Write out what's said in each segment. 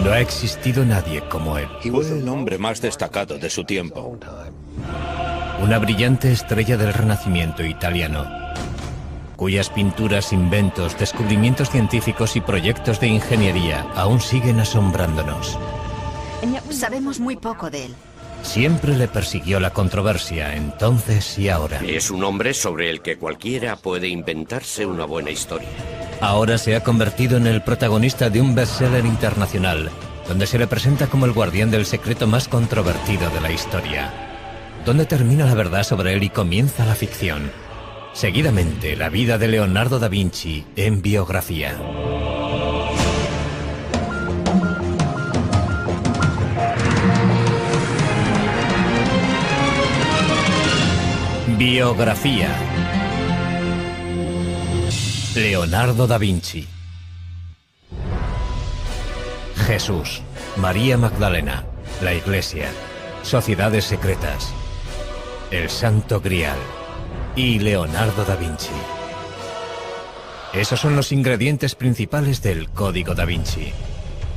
No ha existido nadie como él. Fue el hombre más destacado de su tiempo. Una brillante estrella del Renacimiento italiano, cuyas pinturas, inventos, descubrimientos científicos y proyectos de ingeniería aún siguen asombrándonos. Sabemos muy poco de él. Siempre le persiguió la controversia, entonces y ahora. Es un hombre sobre el que cualquiera puede inventarse una buena historia. Ahora se ha convertido en el protagonista de un bestseller internacional, donde se le presenta como el guardián del secreto más controvertido de la historia. ¿Dónde termina la verdad sobre él y comienza la ficción? Seguidamente, la vida de Leonardo da Vinci en biografía. Biografía. Leonardo da Vinci. Jesús, María Magdalena, la Iglesia, sociedades secretas, el Santo Grial y Leonardo da Vinci. Esos son los ingredientes principales del Código da Vinci,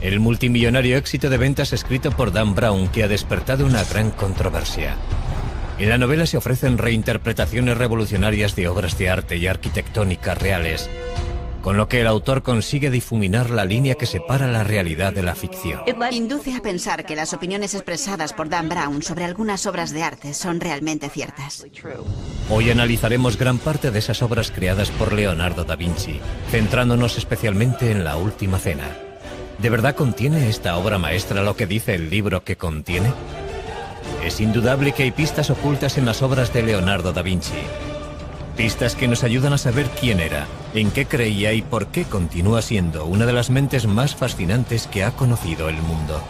el multimillonario éxito de ventas escrito por Dan Brown que ha despertado una gran controversia. En la novela se ofrecen reinterpretaciones revolucionarias de obras de arte y arquitectónicas reales, con lo que el autor consigue difuminar la línea que separa la realidad de la ficción. Induce a pensar que las opiniones expresadas por Dan Brown sobre algunas obras de arte son realmente ciertas. Hoy analizaremos gran parte de esas obras creadas por Leonardo da Vinci, centrándonos especialmente en La Última Cena. ¿De verdad contiene esta obra maestra lo que dice el libro que contiene? Es indudable que hay pistas ocultas en las obras de Leonardo da Vinci. Pistas que nos ayudan a saber quién era, en qué creía y por qué continúa siendo una de las mentes más fascinantes que ha conocido el mundo.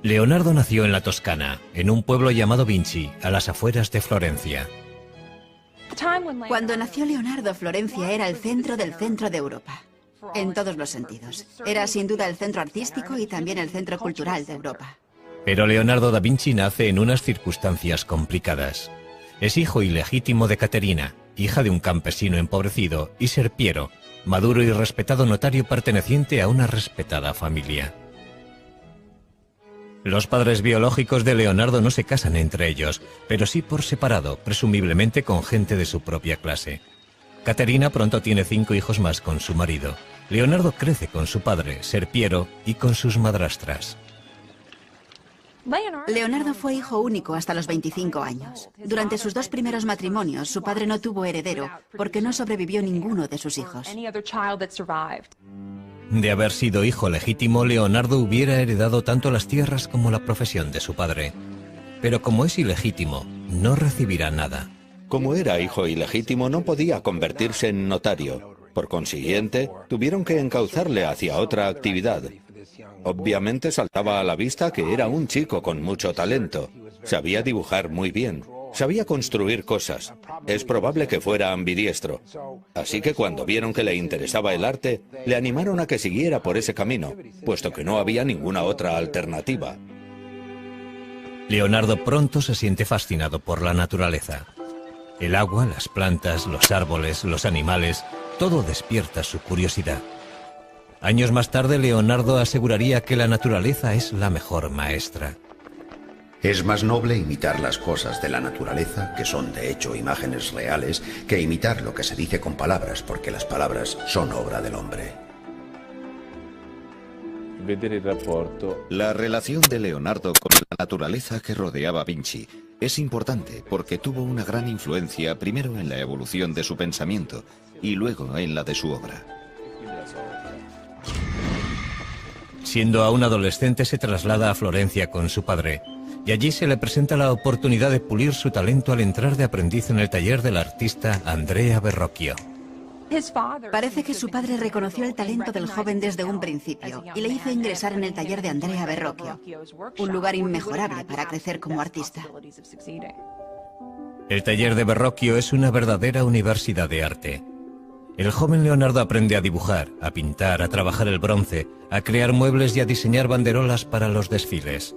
Leonardo nació en la Toscana, en un pueblo llamado Vinci, a las afueras de Florencia. Cuando nació Leonardo, Florencia era el centro del centro de Europa. En todos los sentidos. Era sin duda el centro artístico y también el centro cultural de Europa. Pero Leonardo da Vinci nace en unas circunstancias complicadas. Es hijo ilegítimo de Caterina, hija de un campesino empobrecido, y Serpiero, maduro y respetado notario perteneciente a una respetada familia. Los padres biológicos de Leonardo no se casan entre ellos, pero sí por separado, presumiblemente con gente de su propia clase. Caterina pronto tiene 5 hijos más con su marido. Leonardo crece con su padre, Serpiero, y con sus madrastras. Leonardo fue hijo único hasta los 25 años. Durante sus 2 primeros matrimonios, su padre no tuvo heredero porque no sobrevivió ninguno de sus hijos. De haber sido hijo legítimo, Leonardo hubiera heredado tanto las tierras como la profesión de su padre. Pero como es ilegítimo, no recibirá nada. Como era hijo ilegítimo, no podía convertirse en notario. Por consiguiente, tuvieron que encauzarle hacia otra actividad. Obviamente saltaba a la vista que era un chico con mucho talento. Sabía dibujar muy bien. Sabía construir cosas. Es probable que fuera ambidiestro. Así que cuando vieron que le interesaba el arte, le animaron a que siguiera por ese camino, puesto que no había ninguna otra alternativa. Leonardo pronto se siente fascinado por la naturaleza. El agua, las plantas, los árboles, los animales, todo despierta su curiosidad. Años más tarde, Leonardo aseguraría que la naturaleza es la mejor maestra. Es más noble imitar las cosas de la naturaleza, que son de hecho imágenes reales, que imitar lo que se dice con palabras, porque las palabras son obra del hombre. La relación de Leonardo con la naturaleza que rodeaba a Vinci es importante porque tuvo una gran influencia primero en la evolución de su pensamiento y luego en la de su obra. Siendo aún adolescente, se traslada a Florencia con su padre, y allí se le presenta la oportunidad de pulir su talento al entrar de aprendiz en el taller del artista Andrea Verrocchio. Parece que su padre reconoció el talento del joven desde un principio y le hizo ingresar en el taller de Andrea Verrocchio, un lugar inmejorable para crecer como artista. El taller de Verrocchio es una verdadera universidad de arte. El joven Leonardo aprende a dibujar, a pintar, a trabajar el bronce, a crear muebles y a diseñar banderolas para los desfiles.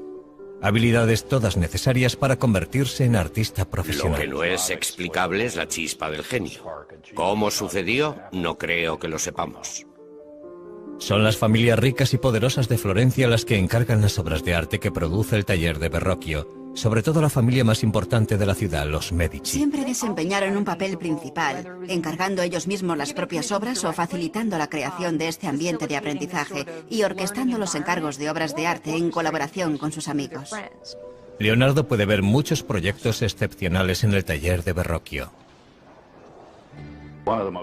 Habilidades todas necesarias para convertirse en artista profesional. Lo que no es explicable es la chispa del genio. ¿Cómo sucedió? No creo que lo sepamos. Son las familias ricas y poderosas de Florencia las que encargan las obras de arte que produce el taller de Verrocchio, sobre todo la familia más importante de la ciudad, los Medici. Siempre desempeñaron un papel principal, encargando ellos mismos las propias obras o facilitando la creación de este ambiente de aprendizaje y orquestando los encargos de obras de arte en colaboración con sus amigos. Leonardo puede ver muchos proyectos excepcionales en el taller de Verrocchio.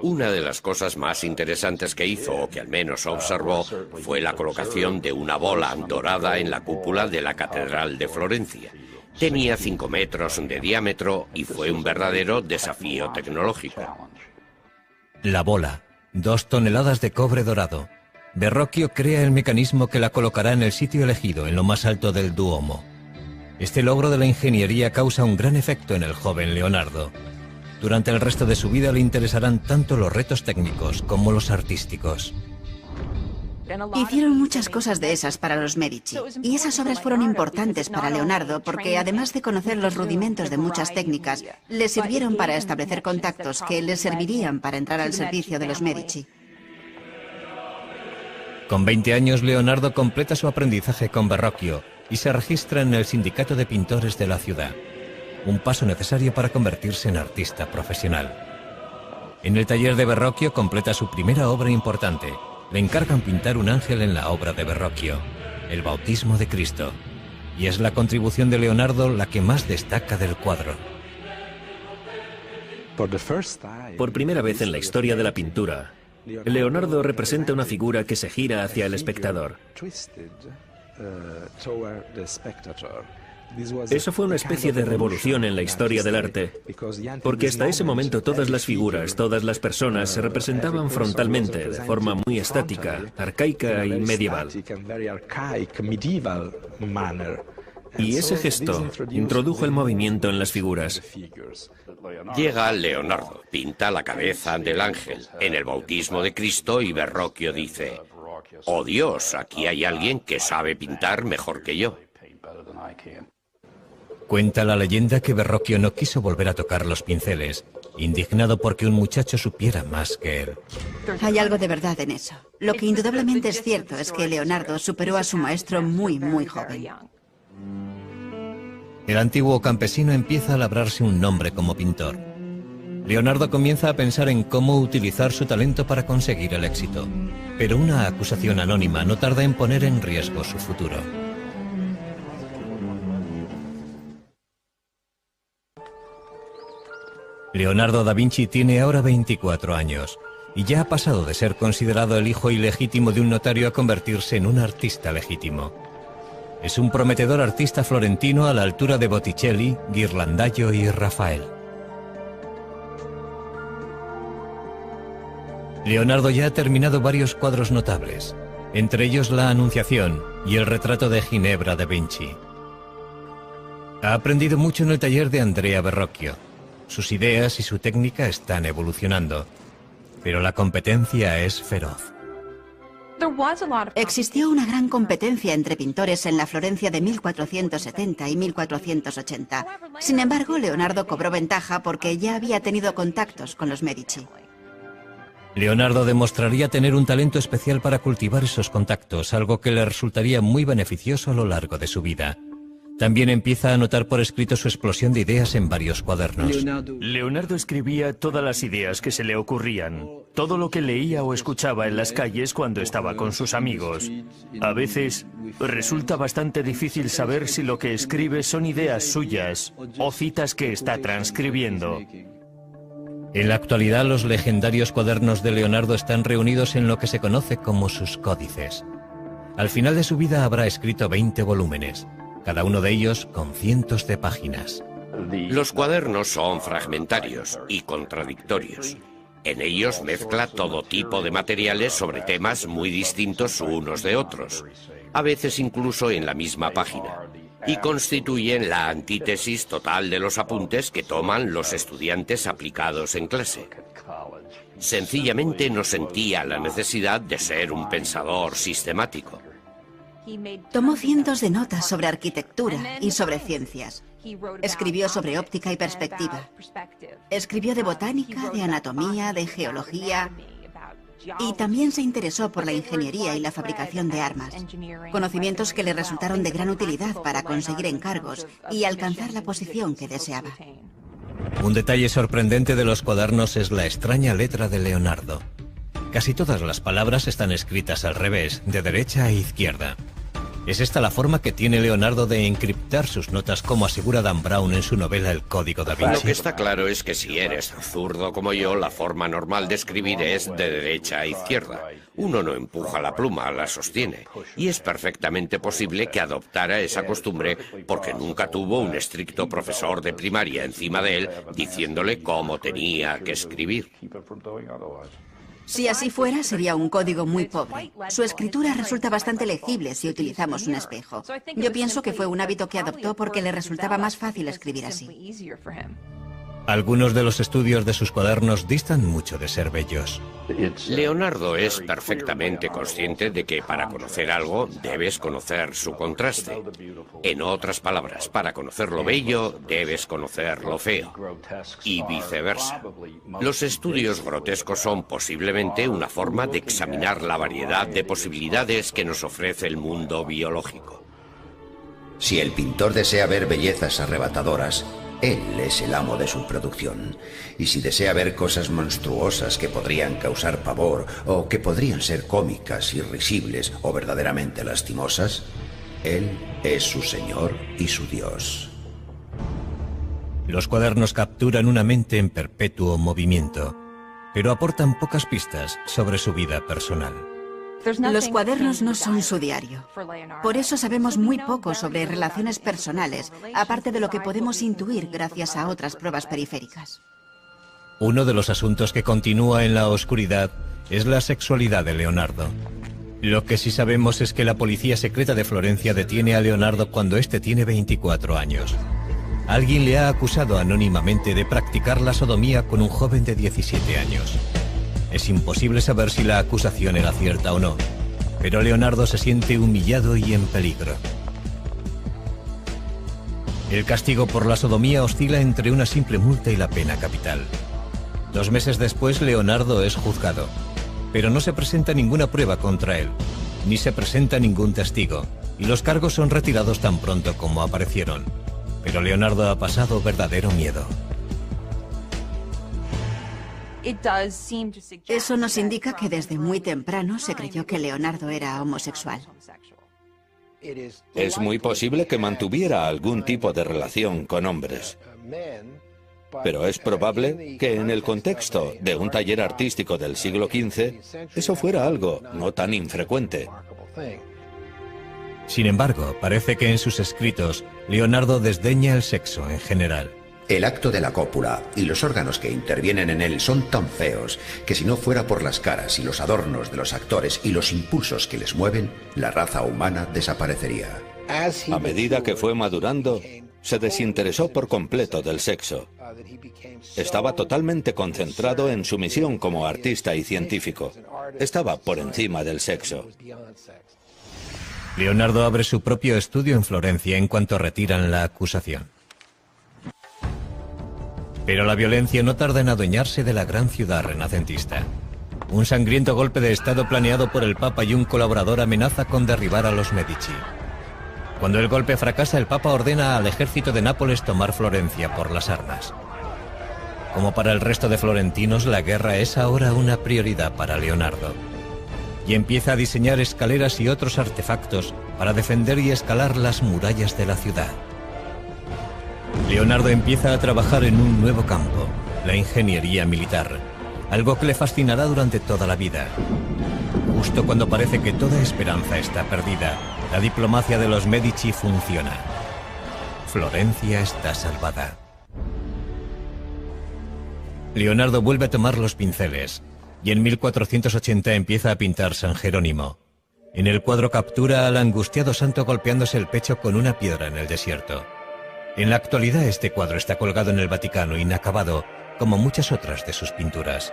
Una de las cosas más interesantes que hizo, o que al menos observó, fue la colocación de una bola dorada en la cúpula de la Catedral de Florencia. Tenía 5 metros de diámetro y fue un verdadero desafío tecnológico. La bola, 2 toneladas de cobre dorado. Verrocchio crea el mecanismo que la colocará en el sitio elegido, en lo más alto del Duomo. Este logro de la ingeniería causa un gran efecto en el joven Leonardo. Durante el resto de su vida le interesarán tanto los retos técnicos como los artísticos. Hicieron muchas cosas de esas para los Medici, y esas obras fueron importantes para Leonardo porque, además de conocer los rudimentos de muchas técnicas, le sirvieron para establecer contactos que le servirían para entrar al servicio de los Medici. Con 20 años, Leonardo completa su aprendizaje con Verrocchio y se registra en el Sindicato de Pintores de la ciudad. Un paso necesario para convertirse en artista profesional. En el taller de Verrocchio completa su primera obra importante. Le encargan pintar un ángel en la obra de Verrocchio, el Bautismo de Cristo, y es la contribución de Leonardo la que más destaca del cuadro. Por primera vez en la historia de la pintura, Leonardo representa una figura que se gira hacia el espectador. Eso fue una especie de revolución en la historia del arte, porque hasta ese momento todas las figuras, todas las personas se representaban frontalmente, de forma muy estática, arcaica y medieval. Y ese gesto introdujo el movimiento en las figuras. Llega Leonardo, pinta la cabeza del ángel en el Bautismo de Cristo y Verrocchio dice: «Oh Dios, aquí hay alguien que sabe pintar mejor que yo». Cuenta la leyenda que Verrocchio no quiso volver a tocar los pinceles, indignado porque un muchacho supiera más que él. Hay algo de verdad en eso. Lo que indudablemente es cierto es que Leonardo superó a su maestro muy joven. El antiguo campesino empieza a labrarse un nombre como pintor. Leonardo comienza a pensar en cómo utilizar su talento para conseguir el éxito, pero una acusación anónima no tarda en poner en riesgo su futuro. Leonardo da Vinci tiene ahora 24 años y ya ha pasado de ser considerado el hijo ilegítimo de un notario a convertirse en un artista legítimo. Es un prometedor artista florentino a la altura de Botticelli, Ghirlandaio y Rafael. Leonardo ya ha terminado varios cuadros notables, entre ellos la Anunciación y el retrato de Ginebra de Vinci. Ha aprendido mucho en el taller de Andrea Verrocchio. Sus ideas y su técnica están evolucionando, pero la competencia es feroz. Existió una gran competencia entre pintores en la Florencia de 1470 y 1480. Sin embargo, Leonardo cobró ventaja porque ya había tenido contactos con los Medici. Leonardo demostraría tener un talento especial para cultivar esos contactos, algo que le resultaría muy beneficioso a lo largo de su vida. También empieza a anotar por escrito su explosión de ideas en varios cuadernos. Leonardo escribía todas las ideas que se le ocurrían, todo lo que leía o escuchaba en las calles cuando estaba con sus amigos. A veces resulta bastante difícil saber si lo que escribe son ideas suyas o citas que está transcribiendo. En la actualidad, los legendarios cuadernos de Leonardo están reunidos en lo que se conoce como sus códices. Al final de su vida habrá escrito 20 volúmenes. Cada uno de ellos con cientos de páginas. Los cuadernos son fragmentarios y contradictorios. En ellos mezcla todo tipo de materiales sobre temas muy distintos unos de otros, a veces incluso en la misma página, y constituyen la antítesis total de los apuntes que toman los estudiantes aplicados en clase. Sencillamente no sentía la necesidad de ser un pensador sistemático. Tomó cientos de notas sobre arquitectura y sobre ciencias. Escribió sobre óptica y perspectiva. Escribió de botánica, de anatomía, de geología. Y también se interesó por la ingeniería y la fabricación de armas, conocimientos que le resultaron de gran utilidad para conseguir encargos y alcanzar la posición que deseaba. Un detalle sorprendente de los cuadernos es la extraña letra de Leonardo. Casi todas las palabras están escritas al revés, de derecha a izquierda. ¿Es esta la forma que tiene Leonardo de encriptar sus notas, como asegura Dan Brown en su novela El Código da Vinci? Lo que está claro es que si eres zurdo como yo, la forma normal de escribir es de derecha a izquierda. Uno no empuja la pluma, la sostiene. Y es perfectamente posible que adoptara esa costumbre porque nunca tuvo un estricto profesor de primaria encima de él diciéndole cómo tenía que escribir. Si así fuera, sería un código muy pobre. Su escritura resulta bastante legible si utilizamos un espejo. Yo pienso que fue un hábito que adoptó porque le resultaba más fácil escribir así. Algunos de los estudios de sus cuadernos distan mucho de ser bellos. Leonardo es perfectamente consciente de que para conocer algo debes conocer su contraste. En otras palabras, para conocer lo bello debes conocer lo feo. Y viceversa. Los estudios grotescos son posiblemente una forma de examinar la variedad de posibilidades que nos ofrece el mundo biológico. Si el pintor desea ver bellezas arrebatadoras, él es el amo de su producción. Y si desea ver cosas monstruosas que podrían causar pavor o que podrían ser cómicas, irrisibles o verdaderamente lastimosas, él es su señor y su dios. Los cuadernos capturan una mente en perpetuo movimiento, pero aportan pocas pistas sobre su vida personal. Los cuadernos no son su diario. Por eso sabemos muy poco sobre relaciones personales, aparte de lo que podemos intuir gracias a otras pruebas periféricas. Uno de los asuntos que continúa en la oscuridad es la sexualidad de Leonardo. Lo que sí sabemos es que la policía secreta de Florencia detiene a Leonardo cuando éste tiene 24 años. Alguien le ha acusado anónimamente de practicar la sodomía con un joven de 17 años. Es imposible saber si la acusación era cierta o no, pero Leonardo se siente humillado y en peligro. El castigo por la sodomía oscila entre una simple multa y la pena capital. 2 meses después, Leonardo es juzgado, pero no se presenta ninguna prueba contra él, ni se presenta ningún testigo, y los cargos son retirados tan pronto como aparecieron. Pero Leonardo ha pasado verdadero miedo. Eso nos indica que desde muy temprano se creyó que Leonardo era homosexual. Es muy posible que mantuviera algún tipo de relación con hombres. Pero es probable que en el contexto de un taller artístico del siglo XV, eso fuera algo no tan infrecuente. Sin embargo, parece que en sus escritos, Leonardo desdeña el sexo en general. El acto de la cópula y los órganos que intervienen en él son tan feos que si no fuera por las caras y los adornos de los actores y los impulsos que les mueven, la raza humana desaparecería. A medida que fue madurando, se desinteresó por completo del sexo. Estaba totalmente concentrado en su misión como artista y científico. Estaba por encima del sexo. Leonardo abre su propio estudio en Florencia en cuanto retiran la acusación. Pero la violencia no tarda en adueñarse de la gran ciudad renacentista. Un sangriento golpe de estado planeado por el Papa y un colaborador amenaza con derribar a los Medici. Cuando el golpe fracasa, el Papa ordena al ejército de Nápoles tomar Florencia por las armas. Como para el resto de florentinos, la guerra es ahora una prioridad para Leonardo. Y empieza a diseñar escaleras y otros artefactos para defender y escalar las murallas de la ciudad. Leonardo empieza a trabajar en un nuevo campo, la ingeniería militar, algo que le fascinará durante toda la vida. Justo cuando parece que toda esperanza está perdida, la diplomacia de los Medici funciona. Florencia está salvada. Leonardo vuelve a tomar los pinceles y en 1480 empieza a pintar San Jerónimo. En el cuadro captura al angustiado santo golpeándose el pecho con una piedra en el desierto. En la actualidad este cuadro está colgado en el Vaticano inacabado, como muchas otras de sus pinturas.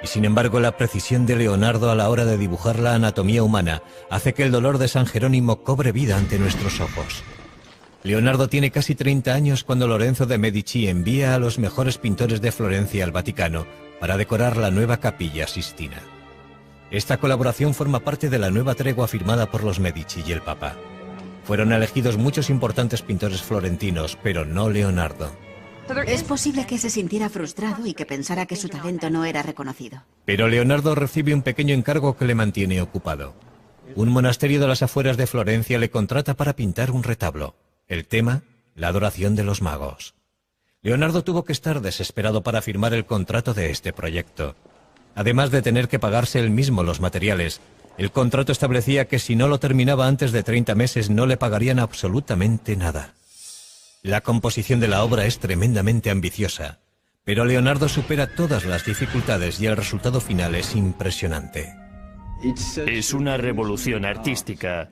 Y sin embargo la precisión de Leonardo a la hora de dibujar la anatomía humana hace que el dolor de San Jerónimo cobre vida ante nuestros ojos. Leonardo tiene casi 30 años cuando Lorenzo de Medici envía a los mejores pintores de Florencia al Vaticano para decorar la nueva Capilla Sistina. Esta colaboración forma parte de la nueva tregua firmada por los Medici y el Papa. Fueron elegidos muchos importantes pintores florentinos, pero no Leonardo. Es posible que se sintiera frustrado y que pensara que su talento no era reconocido. Pero Leonardo recibe un pequeño encargo que le mantiene ocupado. Un monasterio de las afueras de Florencia le contrata para pintar un retablo. El tema, la adoración de los magos. Leonardo tuvo que estar desesperado para firmar el contrato de este proyecto. Además de tener que pagarse él mismo los materiales, el contrato establecía que si no lo terminaba antes de 30 meses no le pagarían absolutamente nada. La composición de la obra es tremendamente ambiciosa, pero Leonardo supera todas las dificultades y el resultado final es impresionante. Es una revolución artística.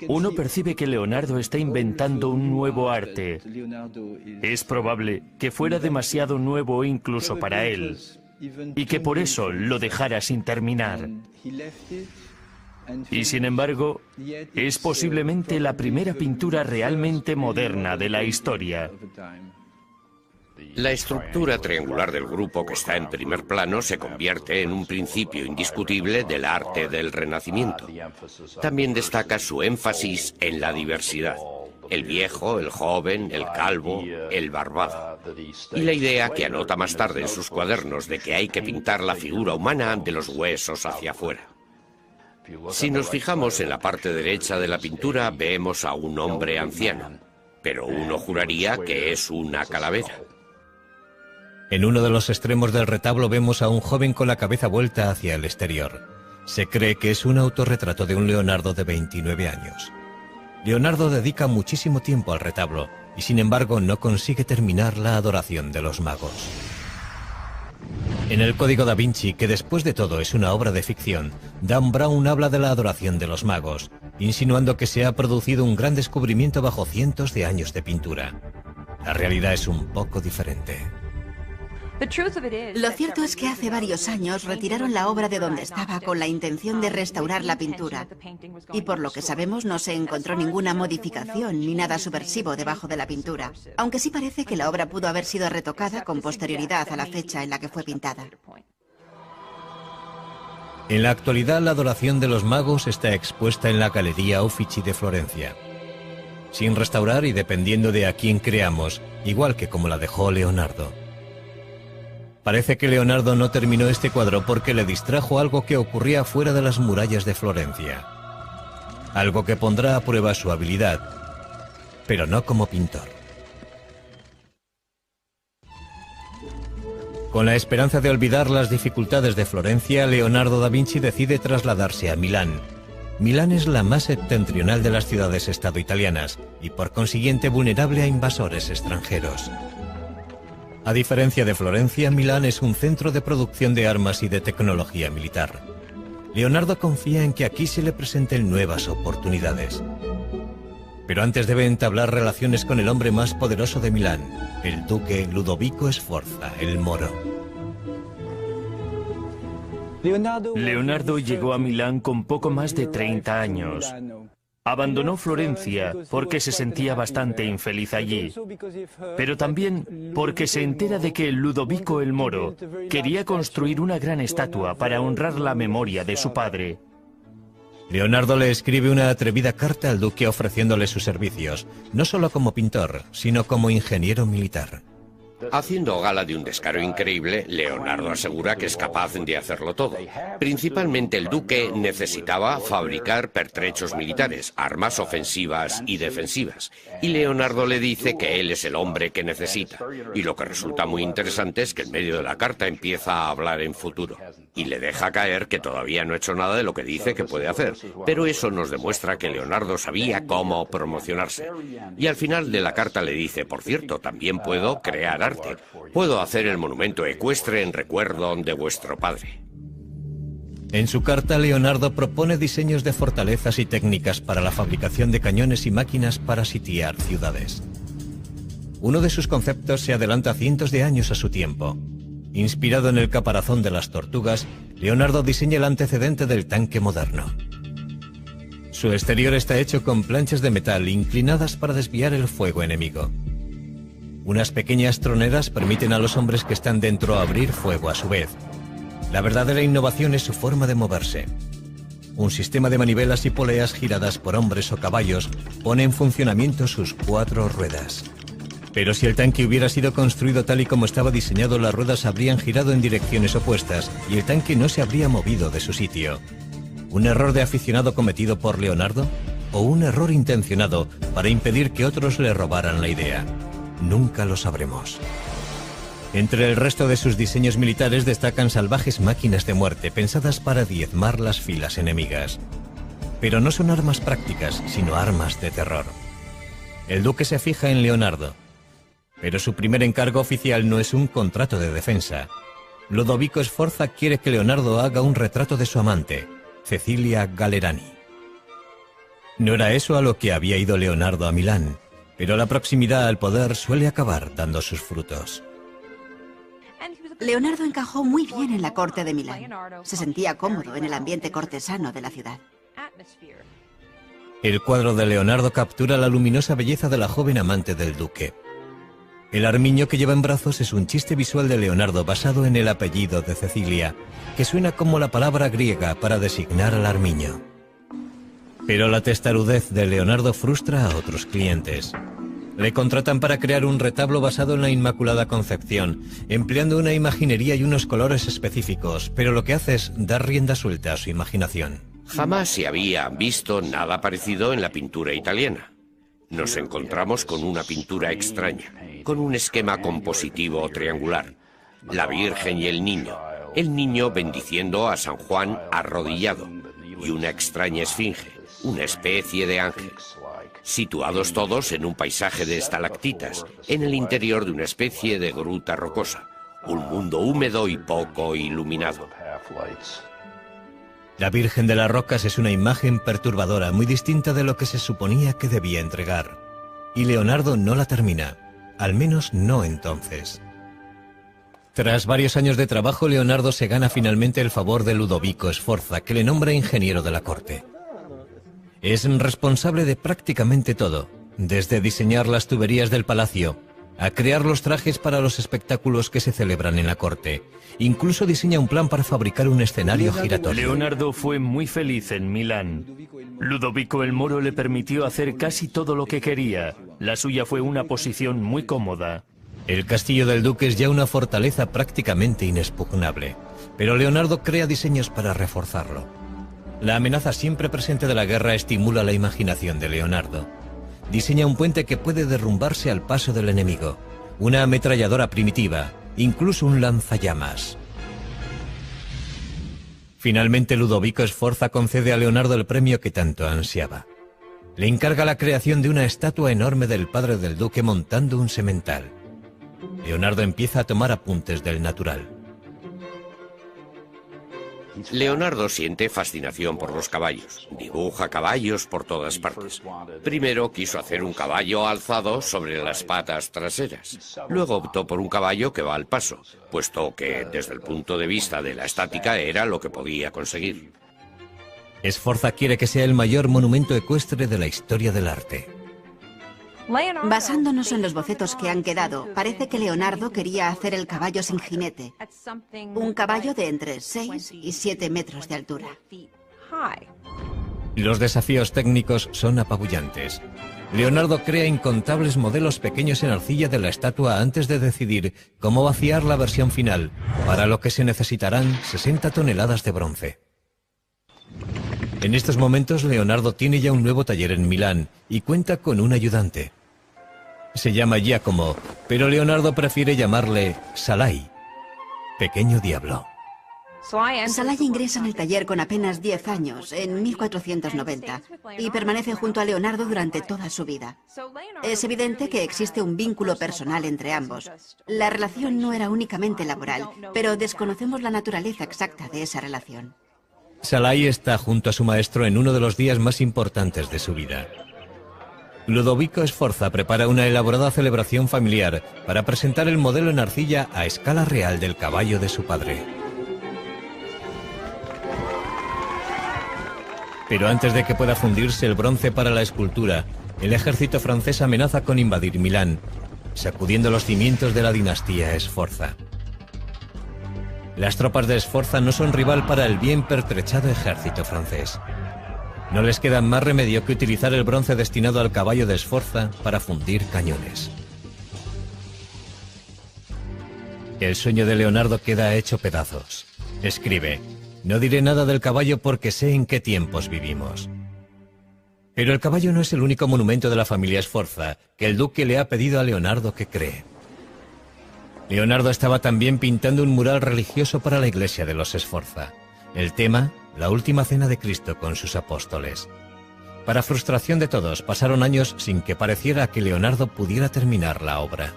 Uno percibe que Leonardo está inventando un nuevo arte. Es probable que fuera demasiado nuevo incluso para él, y que por eso lo dejara sin terminar. Y sin embargo, es posiblemente la primera pintura realmente moderna de la historia. La estructura triangular del grupo que está en primer plano se convierte en un principio indiscutible del arte del Renacimiento. También destaca su énfasis en la diversidad. El viejo, el joven, el calvo, el barbado. Y la idea que anota más tarde en sus cuadernos de que hay que pintar la figura humana de los huesos hacia afuera. Si nos fijamos en la parte derecha de la pintura, vemos a un hombre anciano, pero uno juraría que es una calavera. En uno de los extremos del retablo vemos a un joven con la cabeza vuelta hacia el exterior. Se cree que es un autorretrato de un Leonardo de 29 años. Leonardo dedica muchísimo tiempo al retablo y sin embargo no consigue terminar la adoración de los magos. En el Código da Vinci, que después de todo es una obra de ficción, Dan Brown habla de la adoración de los magos, insinuando que se ha producido un gran descubrimiento bajo cientos de años de pintura. La realidad es un poco diferente. Lo cierto es que hace varios años retiraron la obra de donde estaba con la intención de restaurar la pintura. Y por lo que sabemos no se encontró ninguna modificación ni nada subversivo debajo de la pintura, aunque sí parece que la obra pudo haber sido retocada con posterioridad a la fecha en la que fue pintada. En la actualidad la adoración de los magos está expuesta en la Galería Uffizi de Florencia. Sin restaurar y dependiendo de a quién creamos, igual que como la dejó Leonardo. Parece que Leonardo no terminó este cuadro porque le distrajo algo que ocurría fuera de las murallas de Florencia. Algo que pondrá a prueba su habilidad, pero no como pintor. Con la esperanza de olvidar las dificultades de Florencia, Leonardo da Vinci decide trasladarse a Milán. Milán es la más septentrional de las ciudades-estado italianas y por consiguiente vulnerable a invasores extranjeros. A diferencia de Florencia, Milán es un centro de producción de armas y de tecnología militar. Leonardo confía en que aquí se le presenten nuevas oportunidades. Pero antes debe entablar relaciones con el hombre más poderoso de Milán, el duque Ludovico Sforza, el Moro. Leonardo llegó a Milán con poco más de 30 años. Abandonó Florencia porque se sentía bastante infeliz allí, pero también porque se entera de que Ludovico el Moro quería construir una gran estatua para honrar la memoria de su padre. Leonardo le escribe una atrevida carta al duque ofreciéndole sus servicios, no solo como pintor, sino como ingeniero militar. Haciendo gala de un descaro increíble, Leonardo asegura que es capaz de hacerlo todo. Principalmente el duque necesitaba fabricar pertrechos militares, armas ofensivas y defensivas. Y Leonardo le dice que él es el hombre que necesita. Y lo que resulta muy interesante es que en medio de la carta empieza a hablar en futuro. Y le deja caer que todavía no ha hecho nada de lo que dice que puede hacer. Pero eso nos demuestra que Leonardo sabía cómo promocionarse. Y al final de la carta le dice, por cierto, también puedo crear arte. Puedo hacer el monumento ecuestre en recuerdo de vuestro padre. En su carta, Leonardo propone diseños de fortalezas y técnicas para la fabricación de cañones y máquinas para sitiar ciudades. Uno de sus conceptos se adelanta cientos de años a su tiempo. Inspirado en el caparazón de las tortugas, Leonardo diseña el antecedente del tanque moderno. Su exterior está hecho con planchas de metal inclinadas para desviar el fuego enemigo. Unas pequeñas troneras permiten a los hombres que están dentro abrir fuego a su vez. La verdadera innovación es su forma de moverse. Un sistema de manivelas y poleas giradas por hombres o caballos pone en funcionamiento sus 4 ruedas. Pero si el tanque hubiera sido construido tal y como estaba diseñado, las ruedas habrían girado en direcciones opuestas y el tanque no se habría movido de su sitio. ¿Un error de aficionado cometido por Leonardo? ¿O un error intencionado para impedir que otros le robaran la idea? Nunca lo sabremos. Entre el resto de sus diseños militares destacan salvajes máquinas de muerte pensadas para diezmar las filas enemigas. Pero no son armas prácticas, sino armas de terror. El duque se fija en Leonardo, pero su primer encargo oficial no es un contrato de defensa. Ludovico Sforza quiere que Leonardo haga un retrato de su amante, Cecilia Gallerani. No era eso a lo que había ido Leonardo a Milán, pero la proximidad al poder suele acabar dando sus frutos. Leonardo encajó muy bien en la corte de Milán. Se sentía cómodo en el ambiente cortesano de la ciudad. El cuadro de Leonardo captura la luminosa belleza de la joven amante del duque. El armiño que lleva en brazos es un chiste visual de Leonardo basado en el apellido de Cecilia, que suena como la palabra griega para designar al armiño. Pero la testarudez de Leonardo frustra a otros clientes. Le contratan para crear un retablo basado en la Inmaculada Concepción, empleando una imaginería y unos colores específicos, pero lo que hace es dar rienda suelta a su imaginación. Jamás se había visto nada parecido en la pintura italiana. Nos encontramos con una pintura extraña, con un esquema compositivo triangular. La Virgen y el niño bendiciendo a San Juan arrodillado, y una extraña esfinge, una especie de ángel. Situados todos en un paisaje de estalactitas, en el interior de una especie de gruta rocosa, un mundo húmedo y poco iluminado. La Virgen de las Rocas es una imagen perturbadora, muy distinta de lo que se suponía que debía entregar. Y Leonardo no la termina, al menos no entonces. Tras varios años de trabajo, Leonardo se gana finalmente el favor de Ludovico Sforza, que le nombra ingeniero de la corte. Es responsable de prácticamente todo, desde diseñar las tuberías del palacio, a crear los trajes para los espectáculos que se celebran en la corte. Incluso diseña un plan para fabricar un escenario giratorio. Leonardo fue muy feliz en Milán. Ludovico el Moro le permitió hacer casi todo lo que quería. La suya fue una posición muy cómoda. El castillo del duque es ya una fortaleza prácticamente inexpugnable, pero Leonardo crea diseños para reforzarlo. La amenaza siempre presente de la guerra estimula la imaginación de Leonardo. Diseña un puente que puede derrumbarse al paso del enemigo, una ametralladora primitiva, incluso un lanzallamas. Finalmente Ludovico Sforza concede a Leonardo el premio que tanto ansiaba. Le encarga la creación de una estatua enorme del padre del duque montando un semental. Leonardo empieza a tomar apuntes del natural. Leonardo siente fascinación por los caballos. Dibuja caballos por todas partes. Primero quiso hacer un caballo alzado sobre las patas traseras. Luego optó por un caballo que va al paso, puesto que, desde el punto de vista de la estática, era lo que podía conseguir. Sforza quiere que sea el mayor monumento ecuestre de la historia del arte. Basándonos en los bocetos que han quedado, parece que Leonardo quería hacer el caballo sin jinete. Un caballo de entre 6 y 7 metros de altura. Los desafíos técnicos son apabullantes. Leonardo crea incontables modelos pequeños en arcilla de la estatua antes de decidir cómo vaciar la versión final, para lo que se necesitarán 60 toneladas de bronce. En estos momentos Leonardo tiene ya un nuevo taller en Milán y cuenta con un ayudante. Se llama Giacomo, pero Leonardo prefiere llamarle Salai, pequeño diablo. Salai ingresa en el taller con apenas 10 años, en 1490, y permanece junto a Leonardo durante toda su vida. Es evidente que existe un vínculo personal entre ambos. La relación no era únicamente laboral, pero desconocemos la naturaleza exacta de esa relación. Salai está junto a su maestro en uno de los días más importantes de su vida. Ludovico Sforza prepara una elaborada celebración familiar para presentar el modelo en arcilla a escala real del caballo de su padre. Pero antes de que pueda fundirse el bronce para la escultura, el ejército francés amenaza con invadir Milán, sacudiendo los cimientos de la dinastía Sforza. Las tropas de Sforza no son rival para el bien pertrechado ejército francés. No les queda más remedio que utilizar el bronce destinado al caballo de Sforza para fundir cañones. El sueño de Leonardo queda hecho pedazos. Escribe: no diré nada del caballo porque sé en qué tiempos vivimos. Pero el caballo no es el único monumento de la familia Sforza que el duque le ha pedido a Leonardo que cree. Leonardo estaba también pintando un mural religioso para la iglesia de los Sforza. El tema, la última cena de Cristo con sus apóstoles. Para frustración de todos, pasaron años sin que pareciera que Leonardo pudiera terminar la obra.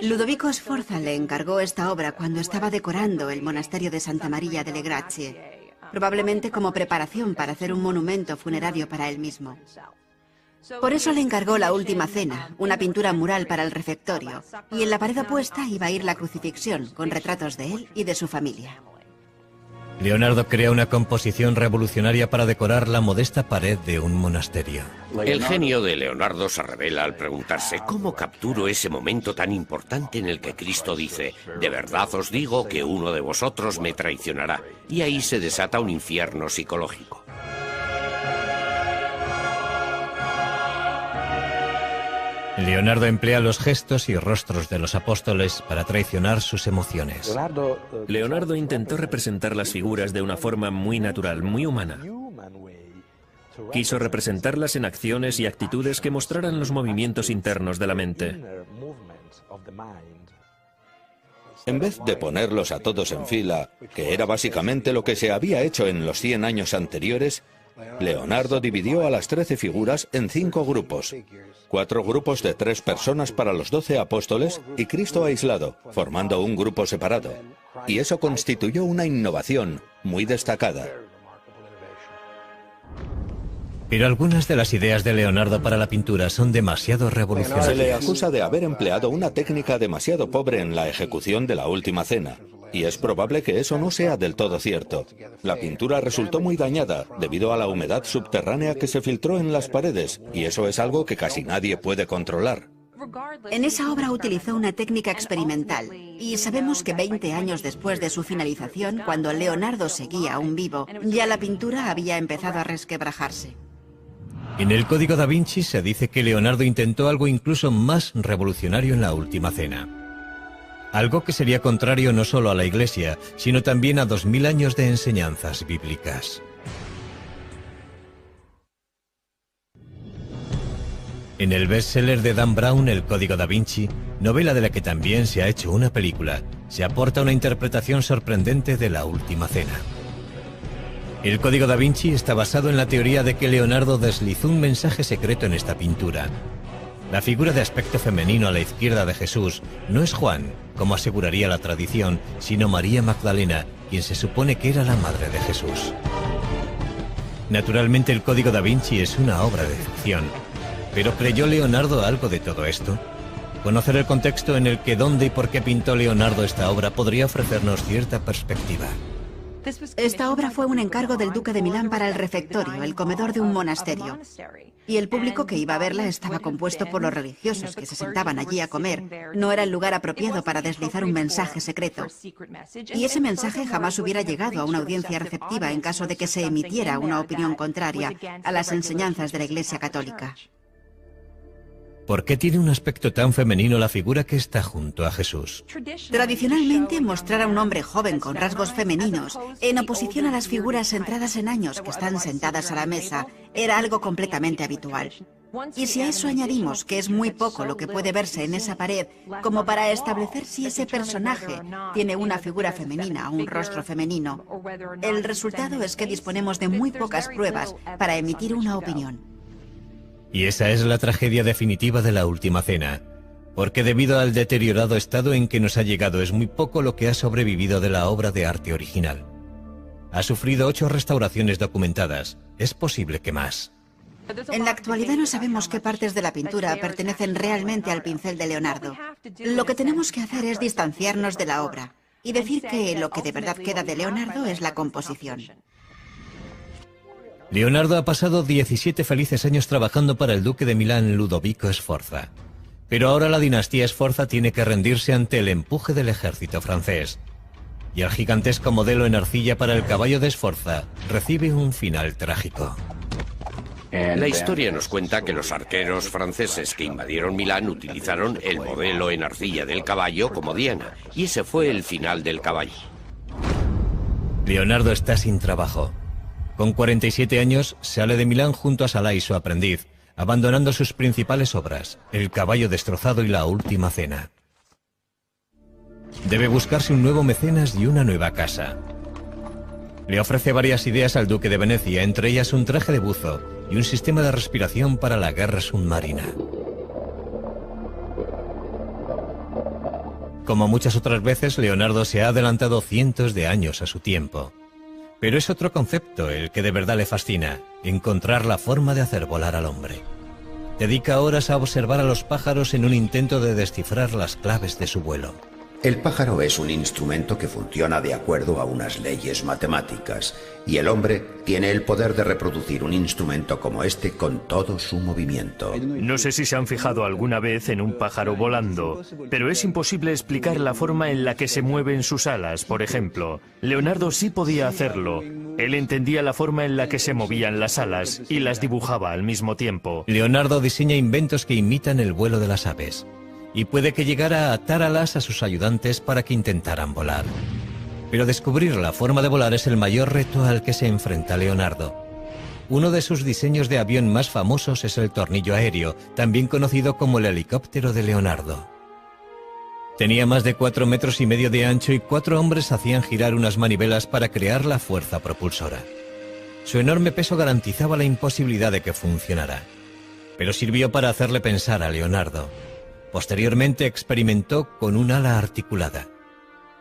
Ludovico Sforza le encargó esta obra cuando estaba decorando el monasterio de Santa María delle Grazie, probablemente como preparación para hacer un monumento funerario para él mismo. Por eso le encargó la última cena, una pintura mural para el refectorio, y en la pared opuesta iba a ir la crucifixión, con retratos de él y de su familia. Leonardo crea una composición revolucionaria para decorar la modesta pared de un monasterio. El genio de Leonardo se revela al preguntarse cómo capturo ese momento tan importante en el que Cristo dice: de verdad os digo que uno de vosotros me traicionará, y ahí se desata un infierno psicológico. Leonardo emplea los gestos y rostros de los apóstoles para traicionar sus emociones. Leonardo intentó representar las figuras de una forma muy natural, muy humana. Quiso representarlas en acciones y actitudes que mostraran los movimientos internos de la mente. En vez de ponerlos a todos en fila, que era básicamente lo que se había hecho en los 100 años anteriores, Leonardo dividió a las 13 figuras en 5 grupos. 4 grupos de 3 personas para los 12 apóstoles y Cristo aislado, formando un grupo separado. Y eso constituyó una innovación muy destacada. Pero algunas de las ideas de Leonardo para la pintura son demasiado Se le revolucionarias. acusa de haber empleado una técnica demasiado pobre en la ejecución de la última cena. Y es probable que eso no sea del todo cierto. La pintura resultó muy dañada debido a la humedad subterránea que se filtró en las paredes, y eso es algo que casi nadie puede controlar. En esa obra utilizó una técnica experimental, y sabemos que 20 años después de su finalización, cuando Leonardo seguía aún vivo, ya la pintura había empezado a resquebrajarse. En el Código da Vinci se dice que Leonardo intentó algo incluso más revolucionario en la última cena. Algo que sería contrario no solo a la Iglesia, sino también a 2000 años de enseñanzas bíblicas. En el bestseller de Dan Brown, El Código da Vinci, novela de la que también se ha hecho una película, se aporta una interpretación sorprendente de la última cena. El Código da Vinci está basado en la teoría de que Leonardo deslizó un mensaje secreto en esta pintura. La figura de aspecto femenino a la izquierda de Jesús no es Juan, como aseguraría la tradición, sino María Magdalena, quien se supone que era la madre de Jesús. Naturalmente, el Código da Vinci es una obra de ficción. ¿Pero creyó Leonardo algo de todo esto? Conocer el contexto en el que, dónde y por qué pintó Leonardo esta obra podría ofrecernos cierta perspectiva. Esta obra fue un encargo del duque de Milán para el refectorio, el comedor de un monasterio. Y el público que iba a verla estaba compuesto por los religiosos que se sentaban allí a comer. No era el lugar apropiado para deslizar un mensaje secreto. Y ese mensaje jamás hubiera llegado a una audiencia receptiva en caso de que se emitiera una opinión contraria a las enseñanzas de la Iglesia Católica. ¿Por qué tiene un aspecto tan femenino la figura que está junto a Jesús? Tradicionalmente, mostrar a un hombre joven con rasgos femeninos, en oposición a las figuras centradas en años que están sentadas a la mesa, era algo completamente habitual. Y si a eso añadimos que es muy poco lo que puede verse en esa pared, como para establecer si ese personaje tiene una figura femenina o un rostro femenino, el resultado es que disponemos de muy pocas pruebas para emitir una opinión. Y esa es la tragedia definitiva de la última cena, porque debido al deteriorado estado en que nos ha llegado es muy poco lo que ha sobrevivido de la obra de arte original. Ha sufrido 8 restauraciones documentadas, es posible que más. En la actualidad no sabemos qué partes de la pintura pertenecen realmente al pincel de Leonardo. Lo que tenemos que hacer es distanciarnos de la obra y decir que lo que de verdad queda de Leonardo es la composición. Leonardo ha pasado 17 felices años trabajando para el duque de Milán, Ludovico Sforza. Pero ahora la dinastía Sforza tiene que rendirse ante el empuje del ejército francés. y el gigantesco modelo en arcilla para el caballo de Sforza recibe un final trágico. La historia nos cuenta que los arqueros franceses que invadieron Milán utilizaron el modelo en arcilla del caballo como diana, y ese fue el final del caballo. Leonardo está sin trabajo. Con 47 años sale de Milán junto a Salai, su aprendiz, abandonando sus principales obras, El caballo destrozado y La última cena. Debe buscarse un nuevo mecenas y una nueva casa. Le ofrece varias ideas al duque de Venecia, entre ellas un traje de buzo y un sistema de respiración para la guerra submarina. Como muchas otras veces, Leonardo se ha adelantado cientos de años a su tiempo. Pero es otro concepto el que de verdad le fascina, encontrar la forma de hacer volar al hombre. Dedica horas a observar a los pájaros en un intento de descifrar las claves de su vuelo. El pájaro es un instrumento que funciona de acuerdo a unas leyes matemáticas, y el hombre tiene el poder de reproducir un instrumento como este con todo su movimiento. No sé si se han fijado alguna vez en un pájaro volando, pero es imposible explicar la forma en la que se mueven sus alas, por ejemplo. Leonardo sí podía hacerlo. Él entendía la forma en la que se movían las alas y las dibujaba al mismo tiempo. Leonardo diseña inventos que imitan el vuelo de las aves, y puede que llegara a atar alas a sus ayudantes para que intentaran volar. Pero descubrir la forma de volar es el mayor reto al que se enfrenta Leonardo. Uno de sus diseños de avión más famosos es el tornillo aéreo, también conocido como el helicóptero de Leonardo. Tenía más de 4,5 metros de ancho y 4 hombres hacían girar unas manivelas para crear la fuerza propulsora. Su enorme peso garantizaba la imposibilidad de que funcionara, pero sirvió para hacerle pensar a Leonardo. Posteriormente experimentó con un ala articulada.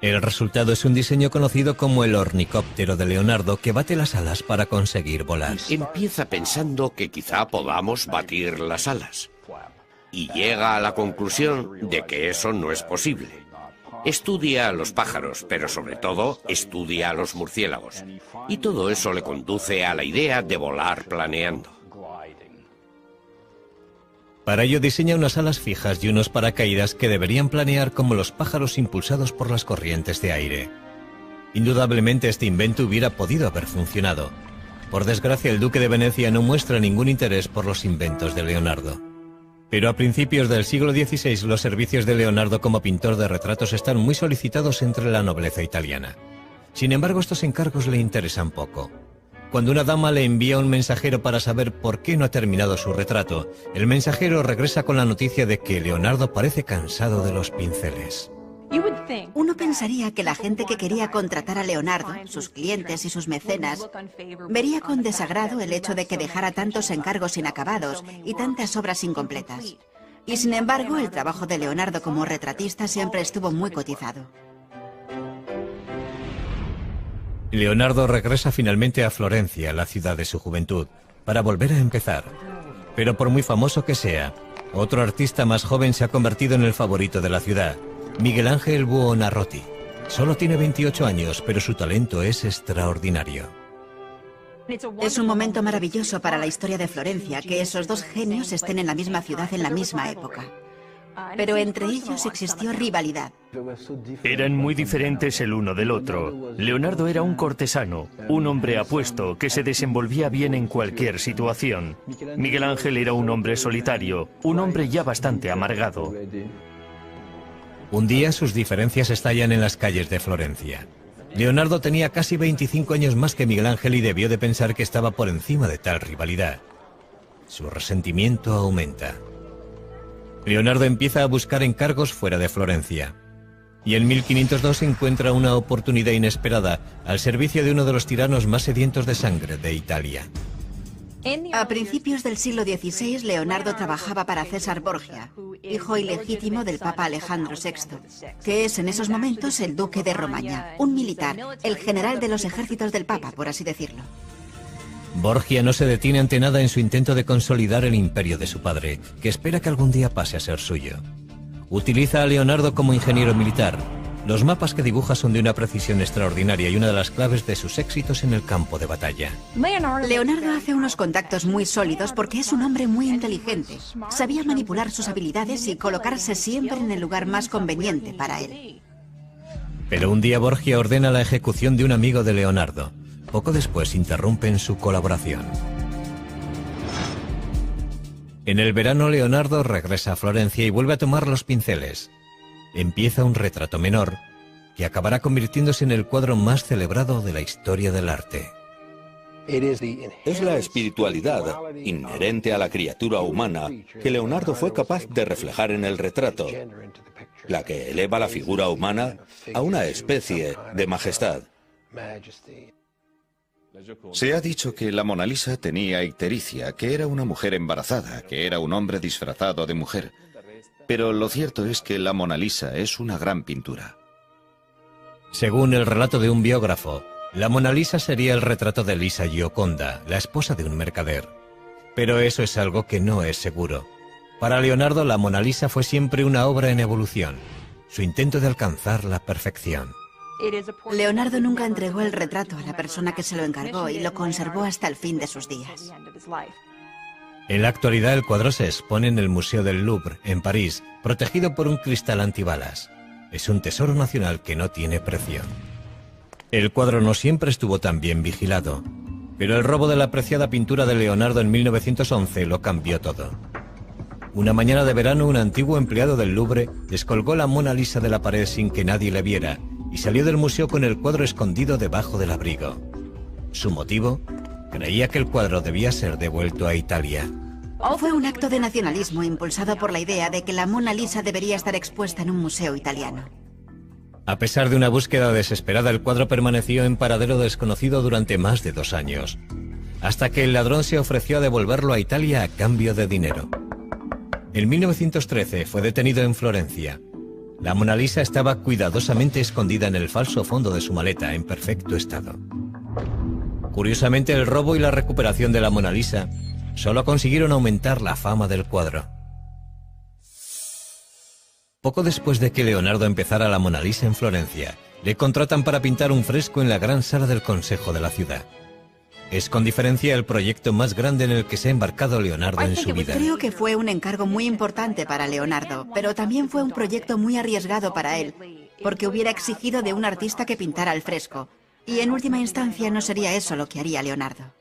El resultado es un diseño conocido como el ornicóptero de Leonardo, que bate las alas para conseguir volar. Empieza pensando que quizá podamos batir las alas, y llega a la conclusión de que eso no es posible. Estudia a los pájaros, pero sobre todo estudia a los murciélagos, y todo eso le conduce a la idea de volar planeando. Para ello diseña unas alas fijas y unos paracaídas que deberían planear como los pájaros impulsados por las corrientes de aire. Indudablemente este invento hubiera podido haber funcionado. Por desgracia, el duque de Venecia no muestra ningún interés por los inventos de Leonardo. Pero a principios del siglo XVI los servicios de Leonardo como pintor de retratos están muy solicitados entre la nobleza italiana. Sin embargo, estos encargos le interesan poco. Cuando una dama le envía un mensajero para saber por qué no ha terminado su retrato, el mensajero regresa con la noticia de que Leonardo parece cansado de los pinceles. Uno pensaría que la gente que quería contratar a Leonardo, sus clientes y sus mecenas, vería con desagrado el hecho de que dejara tantos encargos inacabados y tantas obras incompletas. Y sin embargo, el trabajo de Leonardo como retratista siempre estuvo muy cotizado. Leonardo regresa finalmente a Florencia, la ciudad de su juventud, para volver a empezar. Pero por muy famoso que sea, otro artista más joven se ha convertido en el favorito de la ciudad, Miguel Ángel Buonarroti. Solo tiene 28 años, pero su talento es extraordinario. Es un momento maravilloso para la historia de Florencia que esos dos genios estén en la misma ciudad en la misma época. Pero entre ellos existió rivalidad. Eran muy diferentes el uno del otro. Leonardo era un cortesano, un hombre apuesto que se desenvolvía bien en cualquier situación. Miguel Ángel era un hombre solitario, un hombre ya bastante amargado. Un día sus diferencias estallan en las calles de Florencia. Leonardo tenía casi 25 años más que Miguel Ángel y debió de pensar que estaba por encima de tal rivalidad. Su resentimiento aumenta. Leonardo empieza a buscar encargos fuera de Florencia. Y en 1502 encuentra una oportunidad inesperada al servicio de uno de los tiranos más sedientos de sangre de Italia. A principios del siglo XVI, Leonardo trabajaba para César Borgia, hijo ilegítimo del Papa Alejandro VI, que es en esos momentos el duque de Romaña, un militar, el general de los ejércitos del Papa, por así decirlo. Borgia no se detiene ante nada en su intento de consolidar el imperio de su padre, que espera que algún día pase a ser suyo. Utiliza a Leonardo como ingeniero militar. Los mapas que dibuja son de una precisión extraordinaria y una de las claves de sus éxitos en el campo de batalla. Leonardo hace unos contactos muy sólidos porque es un hombre muy inteligente. Sabía manipular sus habilidades y colocarse siempre en el lugar más conveniente para él. Pero un día Borgia ordena la ejecución de un amigo de Leonardo. Poco después interrumpen su colaboración. En el verano Leonardo regresa a Florencia y vuelve a tomar los pinceles. Empieza un retrato menor que acabará convirtiéndose en el cuadro más celebrado de la historia del arte. Es la espiritualidad inherente a la criatura humana que Leonardo fue capaz de reflejar en el retrato, la que eleva la figura humana a una especie de majestad. Se ha dicho que la Mona Lisa tenía ictericia, que era una mujer embarazada, que era un hombre disfrazado de mujer. Pero lo cierto es que la Mona Lisa es una gran pintura. Según el relato de un biógrafo, la Mona Lisa sería el retrato de Lisa Gioconda, la esposa de un mercader. Pero eso es algo que no es seguro. Para Leonardo, la Mona Lisa fue siempre una obra en evolución, su intento de alcanzar la perfección. Leonardo nunca entregó el retrato a la persona que se lo encargó y lo conservó hasta el fin de sus días. En la actualidad el cuadro se expone en el Museo del Louvre, en París, protegido por un cristal antibalas. Es un tesoro nacional que no tiene precio. El cuadro no siempre estuvo tan bien vigilado, pero el robo de la apreciada pintura de Leonardo en 1911 lo cambió todo. Una mañana de verano, un antiguo empleado del Louvre descolgó la Mona Lisa de la pared sin que nadie le viera y salió del museo con el cuadro escondido debajo del abrigo. ¿Su motivo? Creía que el cuadro debía ser devuelto a Italia. Fue un acto de nacionalismo impulsado por la idea de que la Mona Lisa debería estar expuesta en un museo italiano. A pesar de una búsqueda desesperada, el cuadro permaneció en paradero desconocido durante más de 2 años, hasta que el ladrón se ofreció a devolverlo a Italia a cambio de dinero. En 1913 fue detenido en Florencia. La Mona Lisa estaba cuidadosamente escondida en el falso fondo de su maleta, en perfecto estado. Curiosamente, el robo y la recuperación de la Mona Lisa solo consiguieron aumentar la fama del cuadro. Poco después de que Leonardo empezara la Mona Lisa en Florencia, le contratan para pintar un fresco en la gran sala del Consejo de la ciudad. Es con diferencia el proyecto más grande en el que se ha embarcado Leonardo en su vida. Creo que fue un encargo muy importante para Leonardo, pero también fue un proyecto muy arriesgado para él, porque hubiera exigido de un artista que pintara al fresco, y en última instancia no sería eso lo que haría Leonardo.